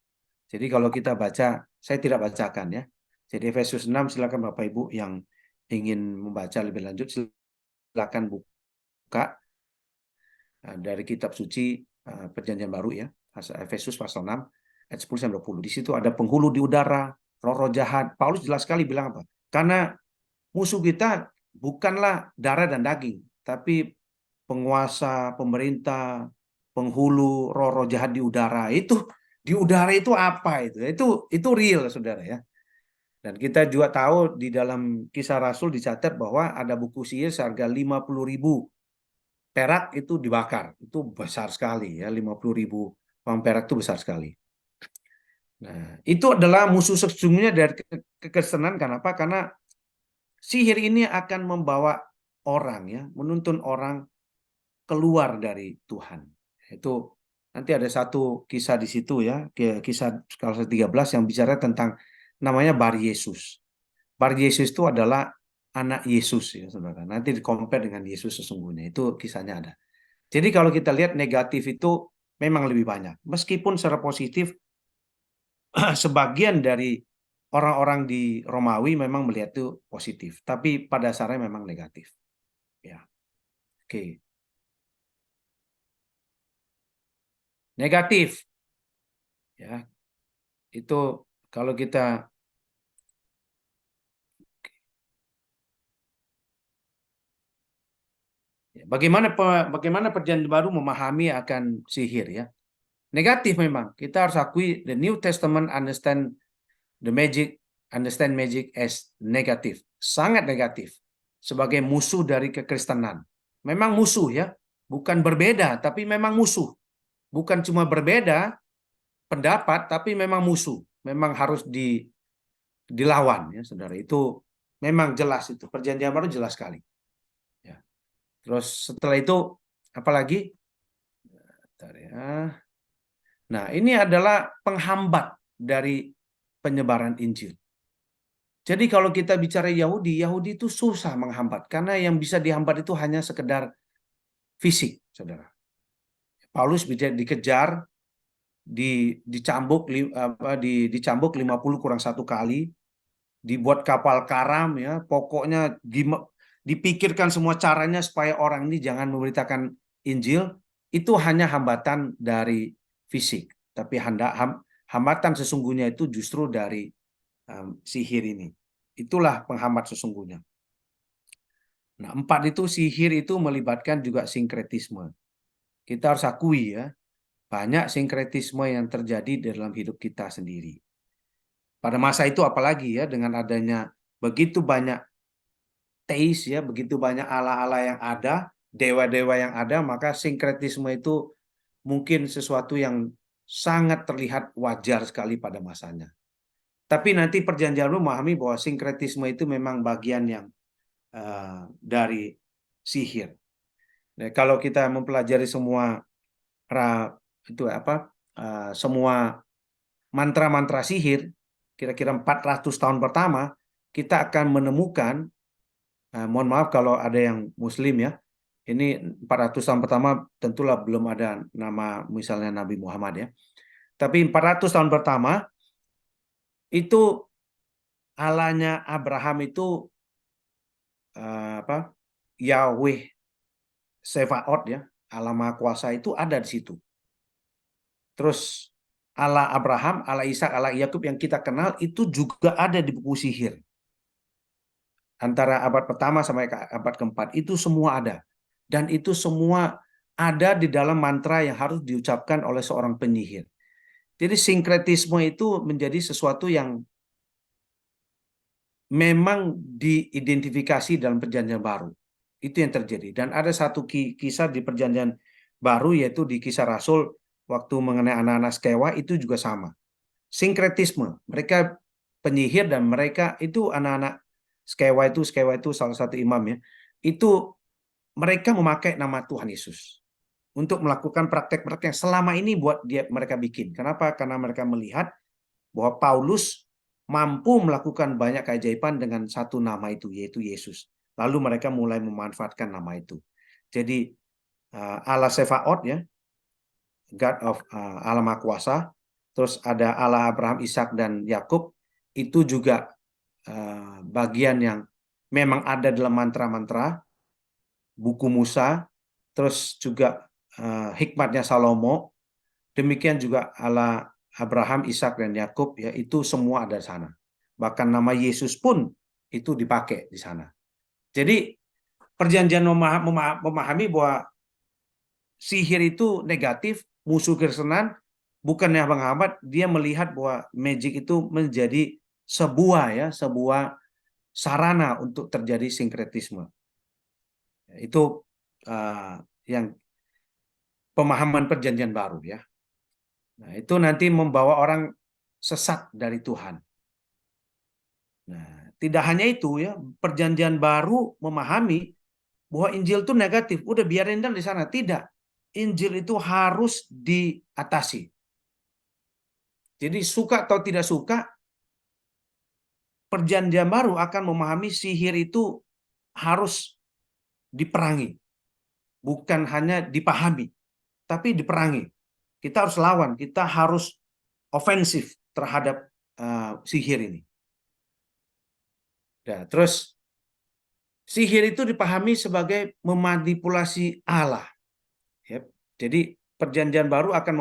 Jadi kalau kita baca, saya tidak bacakan ya. Jadi Efesus 6, silakan Bapak Ibu yang ingin membaca lebih lanjut, silakan buka dari kitab suci Perjanjian Baru ya. Efesus pasal 6 ayat 10 sampai 20. Di situ ada penghulu di udara, roh-roh jahat. Paulus jelas sekali bilang apa? Karena musuh kita bukanlah darah dan daging, tapi penguasa, pemerintah, penghulu, roh-roh jahat di udara. Itu di udara itu apa itu? Itu real, Saudara ya. Dan kita juga tahu di dalam Kisah Rasul dicatat bahwa ada buku sihir seharga 50.000 perak itu dibakar. Itu besar sekali ya, 50.000 uang perak itu besar sekali. Nah, itu adalah musuh sesungguhnya dari kekristenan. Kenapa? Karena sihir ini akan membawa orang ya, menuntun orang keluar dari Tuhan. Itu nanti ada satu kisah di situ ya, kisah pasal 13 yang bicara tentang namanya Bar Yesus. Bar Yesus itu adalah anak Yesus ya, Saudara. Nanti di-compare dengan Yesus sesungguhnya. Itu kisahnya ada. Jadi kalau kita lihat negatif itu memang lebih banyak. Meskipun secara positif sebagian dari orang-orang di Romawi memang melihat itu positif, tapi pada dasarnya memang negatif. Ya, oke. Negatif. Ya, itu kalau kita bagaimana perjanjian baru memahami akan sihir ya. Negatif memang. Kita harus akui the New Testament understand magic as negatif. Sangat negatif. Sebagai musuh dari kekristenan. Memang musuh ya. Bukan berbeda, tapi memang musuh. Bukan cuma berbeda pendapat, tapi memang musuh. Memang harus dilawan ya, Saudara. Itu memang jelas itu. Perjanjian baru jelas sekali. Ya. Terus setelah itu apalagi? Bentar ya. Nah, ini adalah penghambat dari penyebaran Injil. Jadi kalau kita bicara Yahudi, Yahudi itu susah menghambat karena yang bisa dihambat itu hanya sekedar fisik, Saudara. Paulus bisa dikejar, dicambuk 50 kurang satu kali, dibuat kapal karam ya, pokoknya dipikirkan semua caranya supaya orang ini jangan memberitakan Injil. Itu hanya hambatan dari fisik, tapi hambatan sesungguhnya itu justru dari sihir ini. Itulah penghambat sesungguhnya. Nah, 4 itu sihir itu melibatkan juga sinkretisme. Kita harus akui ya, banyak sinkretisme yang terjadi dalam hidup kita sendiri. Pada masa itu apalagi ya, dengan adanya begitu banyak teis ya, begitu banyak ala-ala yang ada, dewa-dewa yang ada, maka sinkretisme itu mungkin sesuatu yang sangat terlihat wajar sekali pada masanya. Tapi nanti perjanjian baru memahami bahwa sinkretisme itu memang bagian yang dari sihir. Nah, kalau kita mempelajari semua itu apa semua mantra-mantra sihir, kira-kira 400 tahun pertama, kita akan menemukan, mohon maaf kalau ada yang Muslim ya, ini 400 tahun pertama tentulah belum ada nama misalnya Nabi Muhammad ya. Tapi 400 tahun pertama itu Allahnya Abraham itu Yahweh Sevaot ya, Allah Maha Kuasa itu ada di situ. Terus Allah Abraham, Allah Ishak, Allah Yakub yang kita kenal itu juga ada di buku sihir. Antara abad pertama sampai abad keempat itu semua ada. Dan itu semua ada di dalam mantra yang harus diucapkan oleh seorang penyihir. Jadi sinkretisme itu menjadi sesuatu yang memang diidentifikasi dalam perjanjian baru. Itu yang terjadi. Dan ada satu kisah di perjanjian baru, yaitu di Kisah Rasul waktu mengenai anak-anak Skewa, itu juga sama. Sinkretisme. Mereka penyihir dan mereka itu anak-anak Skewa itu salah satu imam ya. Itu mereka memakai nama Tuhan Yesus untuk melakukan praktek-praktek yang selama ini buat mereka bikin. Kenapa? Karena mereka melihat bahwa Paulus mampu melakukan banyak keajaiban dengan satu nama itu, yaitu Yesus. Lalu mereka mulai memanfaatkan nama itu. Jadi Allah Sefaot ya, God of Allah Maha Kuasa, terus ada Allah Abraham, Ishak dan Yakub, itu juga bagian yang memang ada dalam mantra-mantra buku Musa, terus juga hikmatnya Salomo, demikian juga Allah Abraham, Ishak dan Yakub ya, itu semua ada di sana. Bahkan nama Yesus pun itu dipakai di sana. Jadi perjanjian memahami bahwa sihir itu negatif, musuh Kristenan, bukannya menghambat, dia melihat bahwa magic itu menjadi sebuah sarana untuk terjadi sinkretisme. Itu yang pemahaman perjanjian baru ya. Nah, itu nanti membawa orang sesat dari Tuhan. Nah, tidak hanya itu ya, perjanjian baru memahami bahwa Injil itu negatif. Udah biarin dan di sana. Tidak. Injil itu harus diatasi. Jadi suka atau tidak suka, perjanjian baru akan memahami sihir itu harus diperangi. Bukan hanya dipahami, tapi diperangi. Kita harus lawan, kita harus ofensif terhadap sihir ini. Nah, terus sihir itu dipahami sebagai memanipulasi Allah. Ya, jadi perjanjian baru akan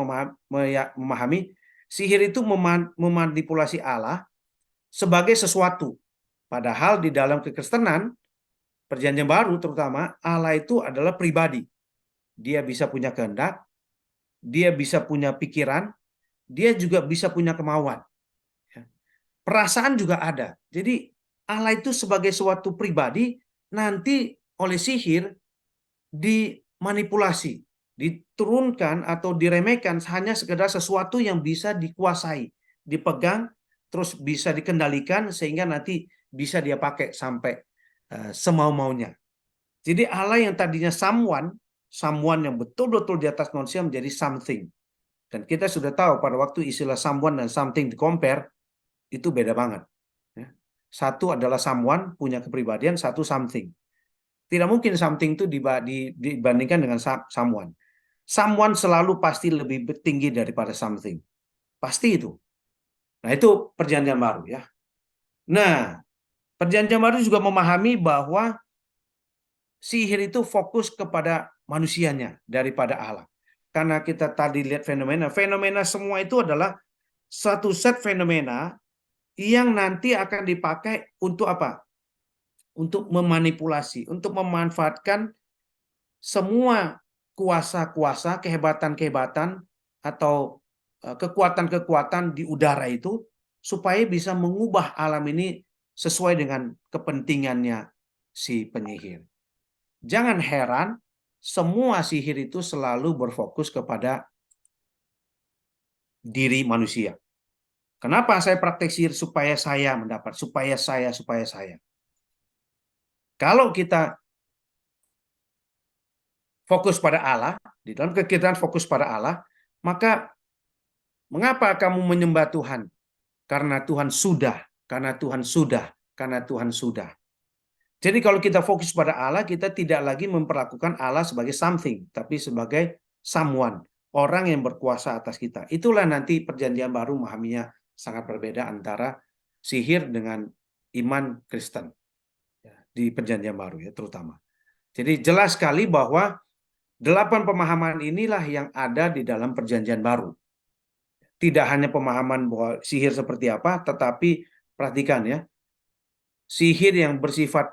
memahami sihir itu memanipulasi Allah sebagai sesuatu. Padahal di dalam kekristenan, perjanjian baru terutama, Allah itu adalah pribadi. Dia bisa punya kehendak, dia bisa punya pikiran, dia juga bisa punya kemauan. Perasaan juga ada. Jadi Allah itu sebagai suatu pribadi nanti oleh sihir dimanipulasi, diturunkan atau diremehkan hanya sekedar sesuatu yang bisa dikuasai, dipegang, terus bisa dikendalikan sehingga nanti bisa dia pakai sampai semau-maunya. Jadi Allah yang tadinya someone yang betul-betul di atas manusia menjadi something. Dan kita sudah tahu pada waktu istilah someone dan something di compare, itu beda banget. Satu adalah someone, punya kepribadian, satu something. Tidak mungkin something itu dibandingkan dengan someone. Someone selalu pasti lebih tinggi daripada something. Pasti itu. Nah, itu perjanjian baru ya. Nah, perjanjian baru juga memahami bahwa sihir itu fokus kepada manusianya daripada Allah. Karena kita tadi lihat fenomena semua itu adalah satu set fenomena yang nanti akan dipakai untuk apa? Untuk memanipulasi, untuk memanfaatkan semua kuasa-kuasa, kehebatan-kehebatan atau kekuatan-kekuatan di udara itu supaya bisa mengubah alam ini sesuai dengan kepentingannya si penyihir. Jangan heran, semua sihir itu selalu berfokus kepada diri manusia. Kenapa saya praktek sihir? Supaya saya mendapat, supaya saya. Kalau kita fokus pada Allah, di dalam kegiatan fokus pada Allah, maka mengapa kamu menyembah Tuhan? Karena Tuhan sudah, karena Tuhan sudah, karena Tuhan sudah. Jadi kalau kita fokus pada Allah, kita tidak lagi memperlakukan Allah sebagai something, tapi sebagai someone, orang yang berkuasa atas kita. Itulah nanti perjanjian baru memahaminya sangat berbeda antara sihir dengan iman Kristen di perjanjian baru ya terutama. Jadi jelas sekali bahwa 8 pemahaman inilah yang ada di dalam perjanjian baru. Tidak hanya pemahaman bahwa sihir seperti apa, tetapi perhatikan ya, sihir yang bersifat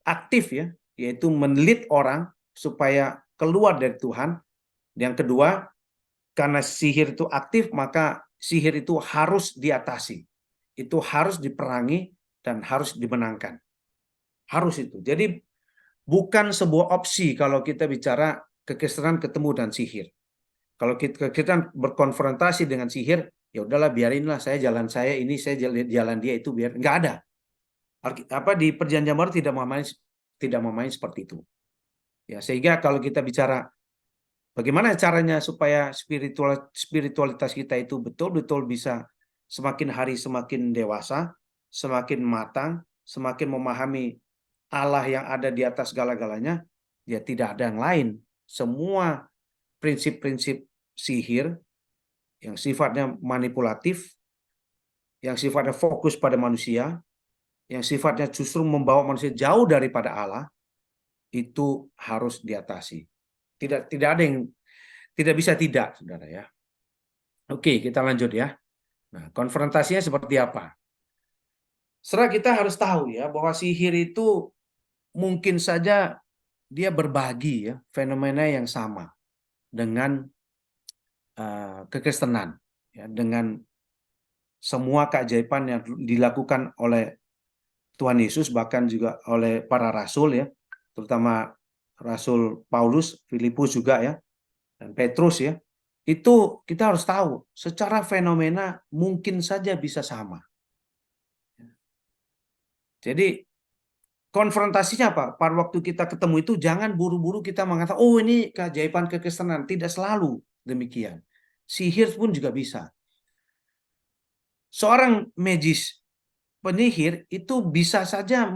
aktif ya, yaitu menelit orang supaya keluar dari Tuhan. Yang kedua, karena sihir itu aktif, maka sihir itu harus diatasi. Itu harus diperangi dan harus dimenangkan. Harus itu. Jadi bukan sebuah opsi kalau kita bicara kekristenan ketemu dan sihir. Kalau kita berkonfrontasi dengan sihir, ya udahlah biarinlah saya jalan saya ini, saya jalan dia itu biar nggak ada. Di Perjanjian Baru tidak memain seperti itu. Ya, sehingga kalau kita bicara bagaimana caranya supaya spiritualitas kita itu betul-betul bisa semakin hari semakin dewasa, semakin matang, semakin memahami Allah yang ada di atas segala-galanya, ya tidak ada yang lain. Semua prinsip-prinsip sihir yang sifatnya manipulatif, yang sifatnya fokus pada manusia, yang sifatnya justru membawa manusia jauh daripada Allah, itu harus diatasi. Tidak ada yang tidak bisa tidak, saudara ya. Oke, kita lanjut ya. Nah, konfrontasinya seperti apa? Setelah kita harus tahu ya bahwa sihir itu mungkin saja dia berbagi ya fenomena yang sama dengan kekristenan ya, dengan semua keajaiban yang dilakukan oleh Tuhan Yesus bahkan juga oleh para rasul ya, terutama Rasul Paulus, Filipus juga ya, dan Petrus ya. Itu kita harus tahu secara fenomena mungkin saja bisa sama. Jadi konfrontasinya apa? Pada waktu kita ketemu itu jangan buru-buru kita mengatakan, oh ini keajaiban kekristenan. Tidak selalu demikian. Sihir pun juga bisa. Seorang magis, penyihir itu bisa saja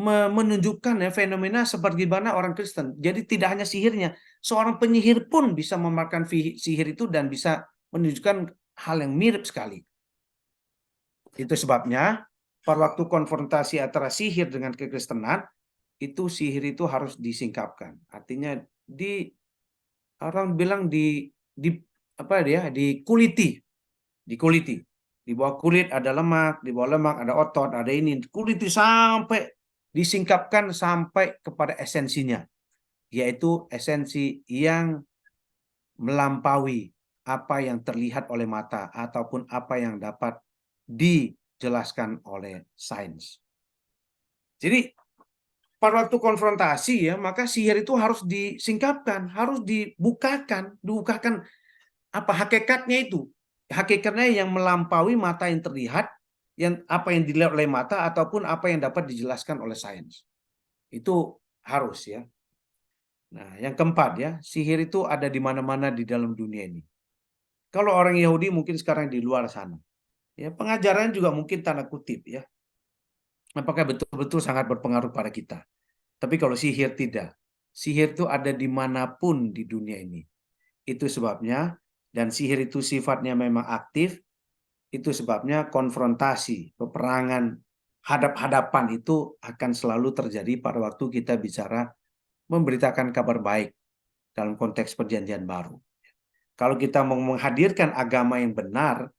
menunjukkan ya fenomena seperti mana orang Kristen. Jadi tidak hanya sihirnya, seorang penyihir pun bisa memakan sihir itu dan bisa menunjukkan hal yang mirip sekali. Itu sebabnya pada waktu konfrontasi antara sihir dengan kekristenan, itu sihir itu harus disingkapkan. Artinya orang bilang di apa dia? Dikuliti. Di bawah kulit ada lemak, di bawah lemak ada otot, ada ini. Kuliti sampai disingkapkan sampai kepada esensinya, yaitu esensi yang melampaui apa yang terlihat oleh mata ataupun apa yang dapat dijelaskan oleh sains. Jadi pada waktu konfrontasi ya, maka sihir itu harus disingkapkan, harus dibukakan apa hakikatnya itu. Hakikatnya yang melampaui mata yang terlihat, yang apa yang dilihat oleh mata ataupun apa yang dapat dijelaskan oleh sains. Itu harus ya. Nah, yang keempat ya, sihir itu ada di mana-mana di dalam dunia ini. Kalau orang Yahudi mungkin sekarang di luar sana. Ya, pengajaran juga mungkin tanda kutip ya. Apakah betul-betul sangat berpengaruh pada kita? Tapi kalau sihir tidak. Sihir itu ada dimanapun di dunia ini. Itu sebabnya, dan sihir itu sifatnya memang aktif, itu sebabnya konfrontasi, peperangan, hadap-hadapan itu akan selalu terjadi pada waktu kita bicara memberitakan kabar baik dalam konteks perjanjian baru. Kalau kita mau menghadirkan agama yang benar,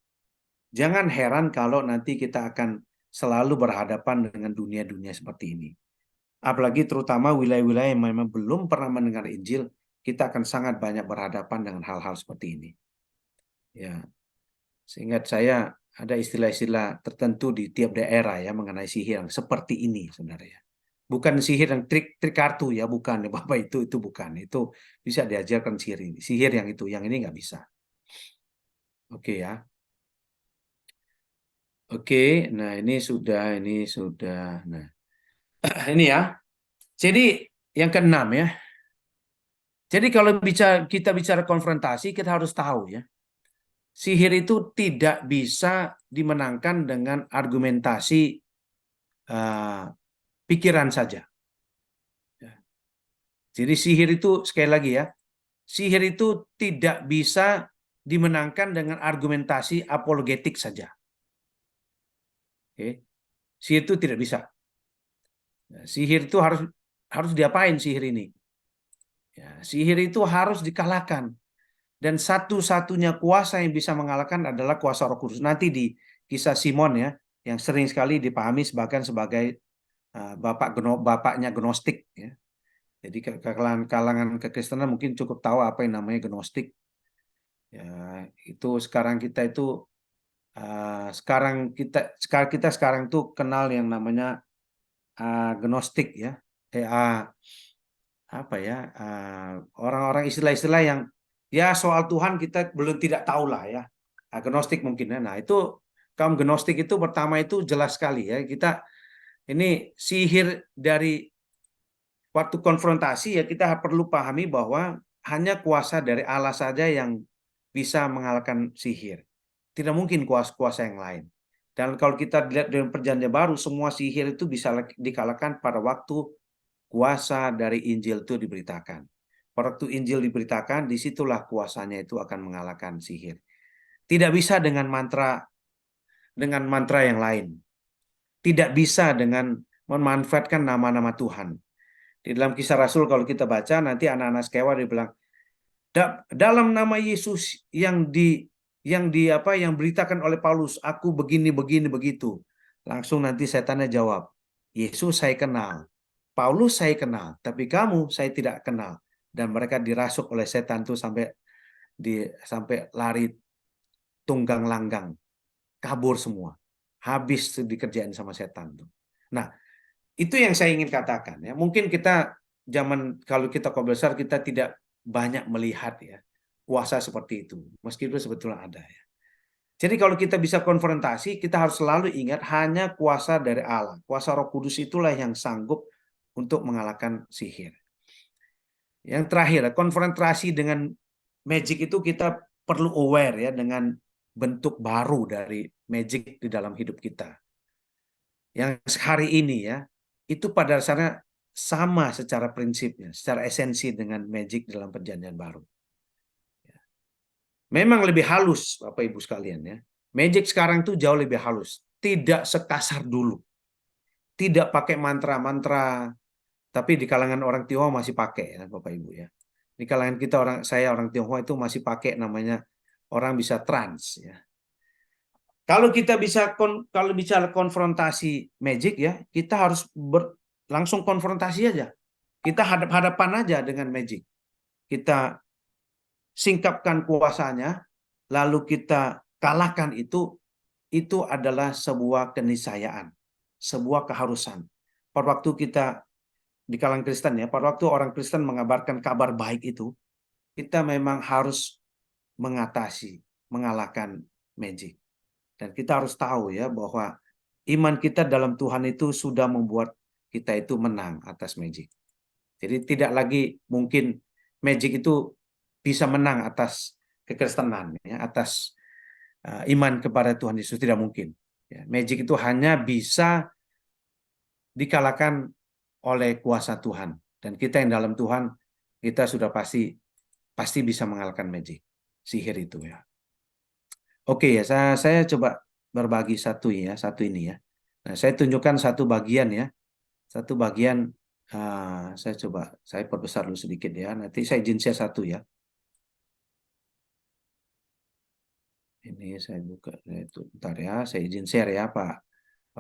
jangan heran kalau nanti kita akan selalu berhadapan dengan dunia-dunia seperti ini. Apalagi terutama wilayah-wilayah yang memang belum pernah mendengar Injil, kita akan sangat banyak berhadapan dengan hal-hal seperti ini. Ya, seingat saya ada istilah-istilah tertentu di tiap daerah ya mengenai sihir yang seperti ini sebenarnya. Bukan sihir yang trik kartu ya, bukan ya Bapak, itu bukan. Itu bisa diajarkan sihir ini. Sihir yang ini nggak bisa. Oke ya. Oke, nah ini sudah. Nah, ini ya. Jadi yang keenam ya. Jadi kalau kita bicara konfrontasi, kita harus tahu ya. Sihir itu tidak bisa dimenangkan dengan argumentasi pikiran saja. Jadi sihir itu, sekali lagi ya, sihir itu tidak bisa dimenangkan dengan argumentasi apologetik saja. Oke. Sihir itu tidak bisa. Sihir itu harus diapain sihir ini? Ya, sihir itu harus dikalahkan. Dan satu-satunya kuasa yang bisa mengalahkan adalah kuasa Roh Kudus. Nanti di kisah Simon ya, yang sering sekali dipahami sebagai bapaknya Gnostik ya. Jadi kalangan kekristenan mungkin cukup tahu apa yang namanya Gnostik. Ya, itu sekarang kita itu sekarang tuh kenal yang namanya Gnostik ya. Apa ya? Orang-orang istilah-istilah yang ya soal Tuhan kita belum tidak tahu lah ya. Agnostik mungkin ya. Nah, itu kaum Gnostik itu pertama itu jelas sekali ya. Ini sihir dari waktu konfrontasi ya kita perlu pahami bahwa hanya kuasa dari Allah saja yang bisa mengalahkan sihir. Tidak mungkin kuasa-kuasa yang lain. Dan kalau kita lihat dalam perjanjian baru, semua sihir itu bisa dikalahkan pada waktu kuasa dari Injil itu diberitakan. Pada waktu Injil diberitakan, disitulah kuasanya itu akan mengalahkan sihir. Tidak bisa dengan mantra yang lain. Tidak bisa dengan memanfaatkan nama-nama Tuhan. Di dalam Kisah Rasul kalau kita baca nanti anak-anak Skewa dibilang dalam nama Yesus yang beritakan oleh Paulus, aku begini begini begitu. Langsung nanti setannya jawab, Yesus saya kenal, Paulus saya kenal, tapi kamu saya tidak kenal. Dan mereka dirasuk oleh setan tuh sampai lari tunggang langgang, kabur semua. Habis dikerjain sama setan tuh. Nah, itu yang saya ingin katakan ya. Mungkin kita kalau kita kau besar kita tidak banyak melihat ya kuasa seperti itu. Meskipun sebetulnya ada ya. Jadi kalau kita bisa konfrontasi, kita harus selalu ingat hanya kuasa dari Allah. Kuasa Roh Kudus itulah yang sanggup untuk mengalahkan sihir. Yang terakhir, konfrontasi dengan magic itu kita perlu aware ya dengan bentuk baru dari magic di dalam hidup kita. Yang hari ini ya, itu pada dasarnya sama secara prinsipnya, secara esensi dengan magic dalam perjanjian baru. Memang lebih halus, Bapak Ibu sekalian ya. Magic sekarang tuh jauh lebih halus, tidak sekasar dulu. Tidak pakai mantra-mantra, tapi di kalangan orang Tionghoa masih pakai ya, Bapak Ibu ya. Di kalangan kita saya orang Tionghoa itu masih pakai namanya orang bisa trans ya. Kalau kita kalau bicara konfrontasi magic ya, kita harus langsung konfrontasi aja. Kita hadap-hadapan aja dengan magic. Kita singkapkan kuasanya, lalu kita kalahkan itu adalah sebuah keniscayaan, sebuah keharusan. Pada waktu kita di kalangan Kristen ya, pada waktu orang Kristen mengabarkan kabar baik itu, kita memang harus mengalahkan magic. Dan kita harus tahu ya bahwa iman kita dalam Tuhan itu sudah membuat kita itu menang atas magic. Jadi tidak lagi mungkin magic itu bisa menang atas kekristenan, ya, atas iman kepada Tuhan Yesus, tidak mungkin. Ya, magic itu hanya bisa dikalahkan oleh kuasa Tuhan. Dan kita yang dalam Tuhan, kita sudah pasti bisa mengalahkan magic, sihir itu ya. Oke ya, saya coba berbagi satu ini ya. Nah, saya tunjukkan satu bagian ya, satu bagian. Saya perbesar dulu sedikit ya. Nanti saya izin share satu ya. Ini saya buka itu, bentar ya. Saya izin share ya, Pak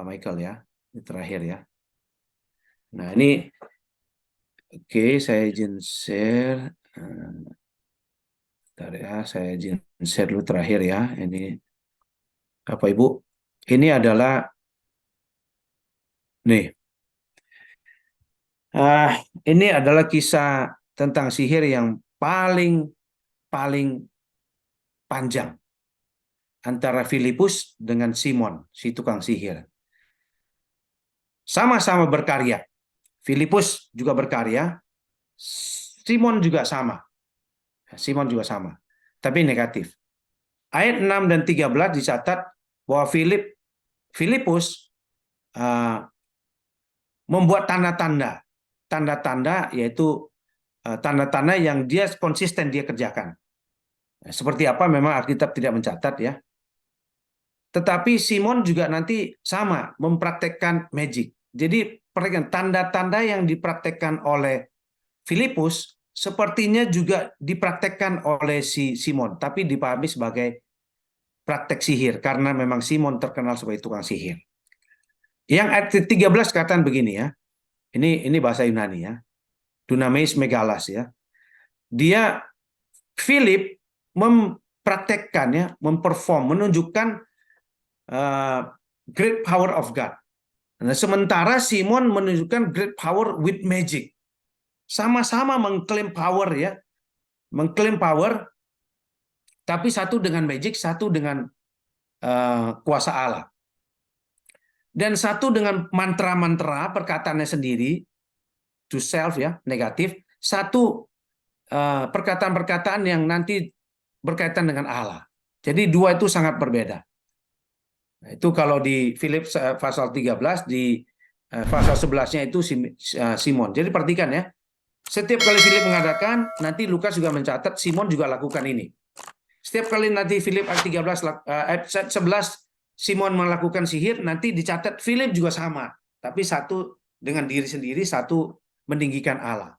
Michael ya. Ini terakhir ya. Nah ini, oke, saya izin share. Bentar ya, saya izin share dulu terakhir ya. Ini Bapak Ibu, ini adalah nih. Ini adalah kisah tentang sihir yang paling paling panjang antara Filipus dengan Simon, si tukang sihir. Sama-sama berkarya. Filipus juga berkarya, Simon juga sama. Simon juga sama. Tapi negatif. Ayat 6 dan 13 dicatat bahwa Filipus membuat tanda-tanda. Tanda-tanda yaitu tanda-tanda yang dia konsisten dia kerjakan. Seperti apa memang Alkitab tidak mencatat ya. Tetapi Simon juga nanti sama mempraktekkan magic. Jadi perhatikan tanda-tanda yang dipraktekkan oleh Filipus sepertinya juga dipraktekkan oleh si Simon, tapi dipahami sebagai praktek sihir karena memang Simon terkenal sebagai tukang sihir. Yang ayat 13 katakan begini ya. Ini bahasa Yunani ya. Dunamis megalas ya. Dia Philip mempraktekkan ya, menunjukkan great power of God. Nah, sementara Simon menunjukkan great power with magic. Sama-sama mengklaim power ya. Mengklaim power, tapi satu dengan magic, satu dengan kuasa Allah. Dan satu dengan mantra-mantra perkataannya sendiri, to self ya, negatif. Satu perkataan-perkataan yang nanti berkaitan dengan Allah. Jadi dua itu sangat berbeda. Nah, itu kalau di Philip pasal 13, di pasal 11-nya itu Simon. Jadi perhatikan ya, setiap kali Philip mengadakan, nanti Lukas juga mencatat Simon juga lakukan ini. Setiap kali nanti Philip ayat 13 ayat 11 Simon melakukan sihir, nanti dicatat Philip juga sama, tapi satu dengan diri sendiri, satu meninggikan Allah.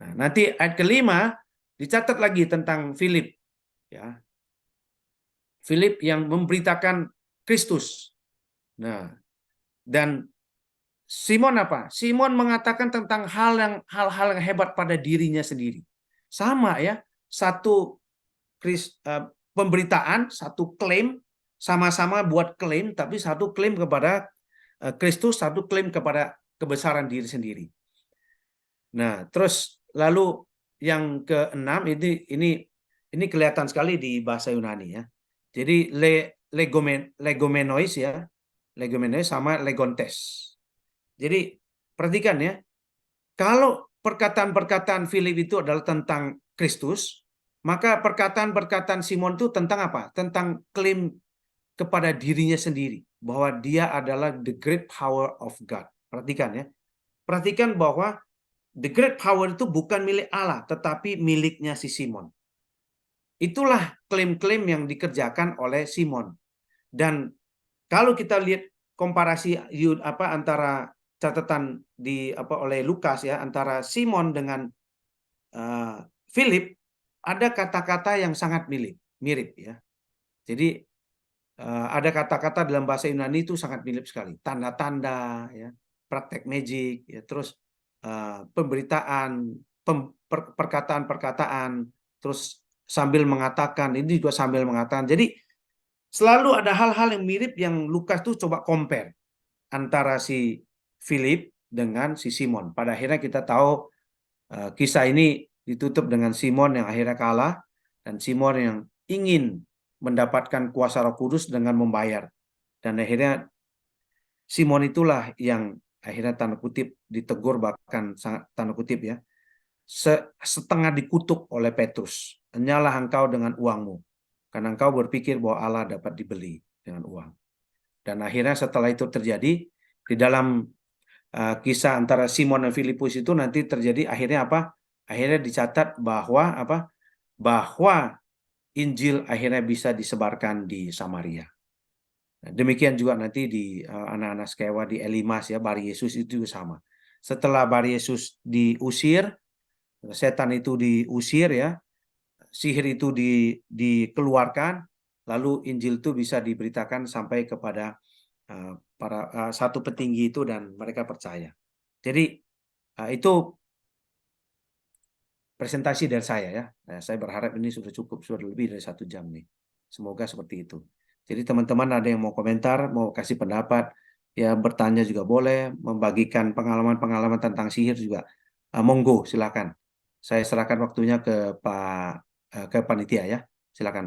Nah, nanti ayat kelima dicatat lagi tentang Philip, ya. Philip yang memberitakan Kristus. Nah, dan Simon apa? Simon mengatakan tentang hal-hal yang hebat pada dirinya sendiri. Sama ya, satu pemberitaan, satu klaim, sama-sama buat klaim, tapi satu klaim kepada Kristus, satu klaim kepada kebesaran diri sendiri. Nah, terus lalu yang keenam ini kelihatan sekali di bahasa Yunani ya. Jadi legomenois ya, legomenois sama legontes. Jadi perhatikan ya, kalau perkataan-perkataan Philip itu adalah tentang Kristus, maka perkataan-perkataan Simon itu tentang apa? Tentang klaim kepada dirinya sendiri, bahwa dia adalah the great power of God. Perhatikan ya. Perhatikan bahwa the great power itu bukan milik Allah, tetapi miliknya si Simon. Itulah klaim-klaim yang dikerjakan oleh Simon. Dan kalau kita lihat komparasi antara catatan oleh Lukas ya, antara Simon dengan Philip, ada kata-kata yang sangat mirip ya. Jadi ada kata-kata dalam bahasa Yunani itu sangat mirip sekali. Tanda-tanda ya, praktek magic ya, terus pemberitaan, perkataan-perkataan, terus sambil mengatakan, ini juga sambil mengatakan. Jadi selalu ada hal-hal yang mirip yang Lukas tuh coba compare antara si Philip dengan si Simon. Pada akhirnya kita tahu kisah ini ditutup dengan Simon yang akhirnya kalah dan Simon yang ingin mendapatkan kuasa Roh Kudus dengan membayar. Dan akhirnya Simon itulah yang akhirnya tanda kutip ditegur, bahkan sangat tanda kutip ya, setengah dikutuk oleh Petrus. Enyalah engkau dengan uangmu, karena engkau berpikir bahwa Allah dapat dibeli dengan uang. Dan akhirnya setelah itu terjadi, di dalam kisah antara Simon dan Filipus itu nanti terjadi akhirnya apa? Akhirnya dicatat bahwa apa? Bahwa Injil akhirnya bisa disebarkan di Samaria. Nah, demikian juga nanti di anak-anak Skewa di Elimas ya, Bar Yesus itu juga sama. Setelah Bar Yesus diusir, setan itu diusir ya, sihir itu dikeluarkan, lalu Injil itu bisa diberitakan sampai kepada para satu petinggi itu dan mereka percaya. Jadi itu presentasi dari saya ya. Nah, saya berharap ini sudah cukup, sudah lebih dari 1 jam nih. Semoga seperti itu. Jadi teman-teman ada yang mau komentar, mau kasih pendapat, ya bertanya juga boleh, membagikan pengalaman-pengalaman tentang sihir juga. Monggo, silakan. Saya serahkan waktunya ke Pak ke panitia ya. Silakan Pak.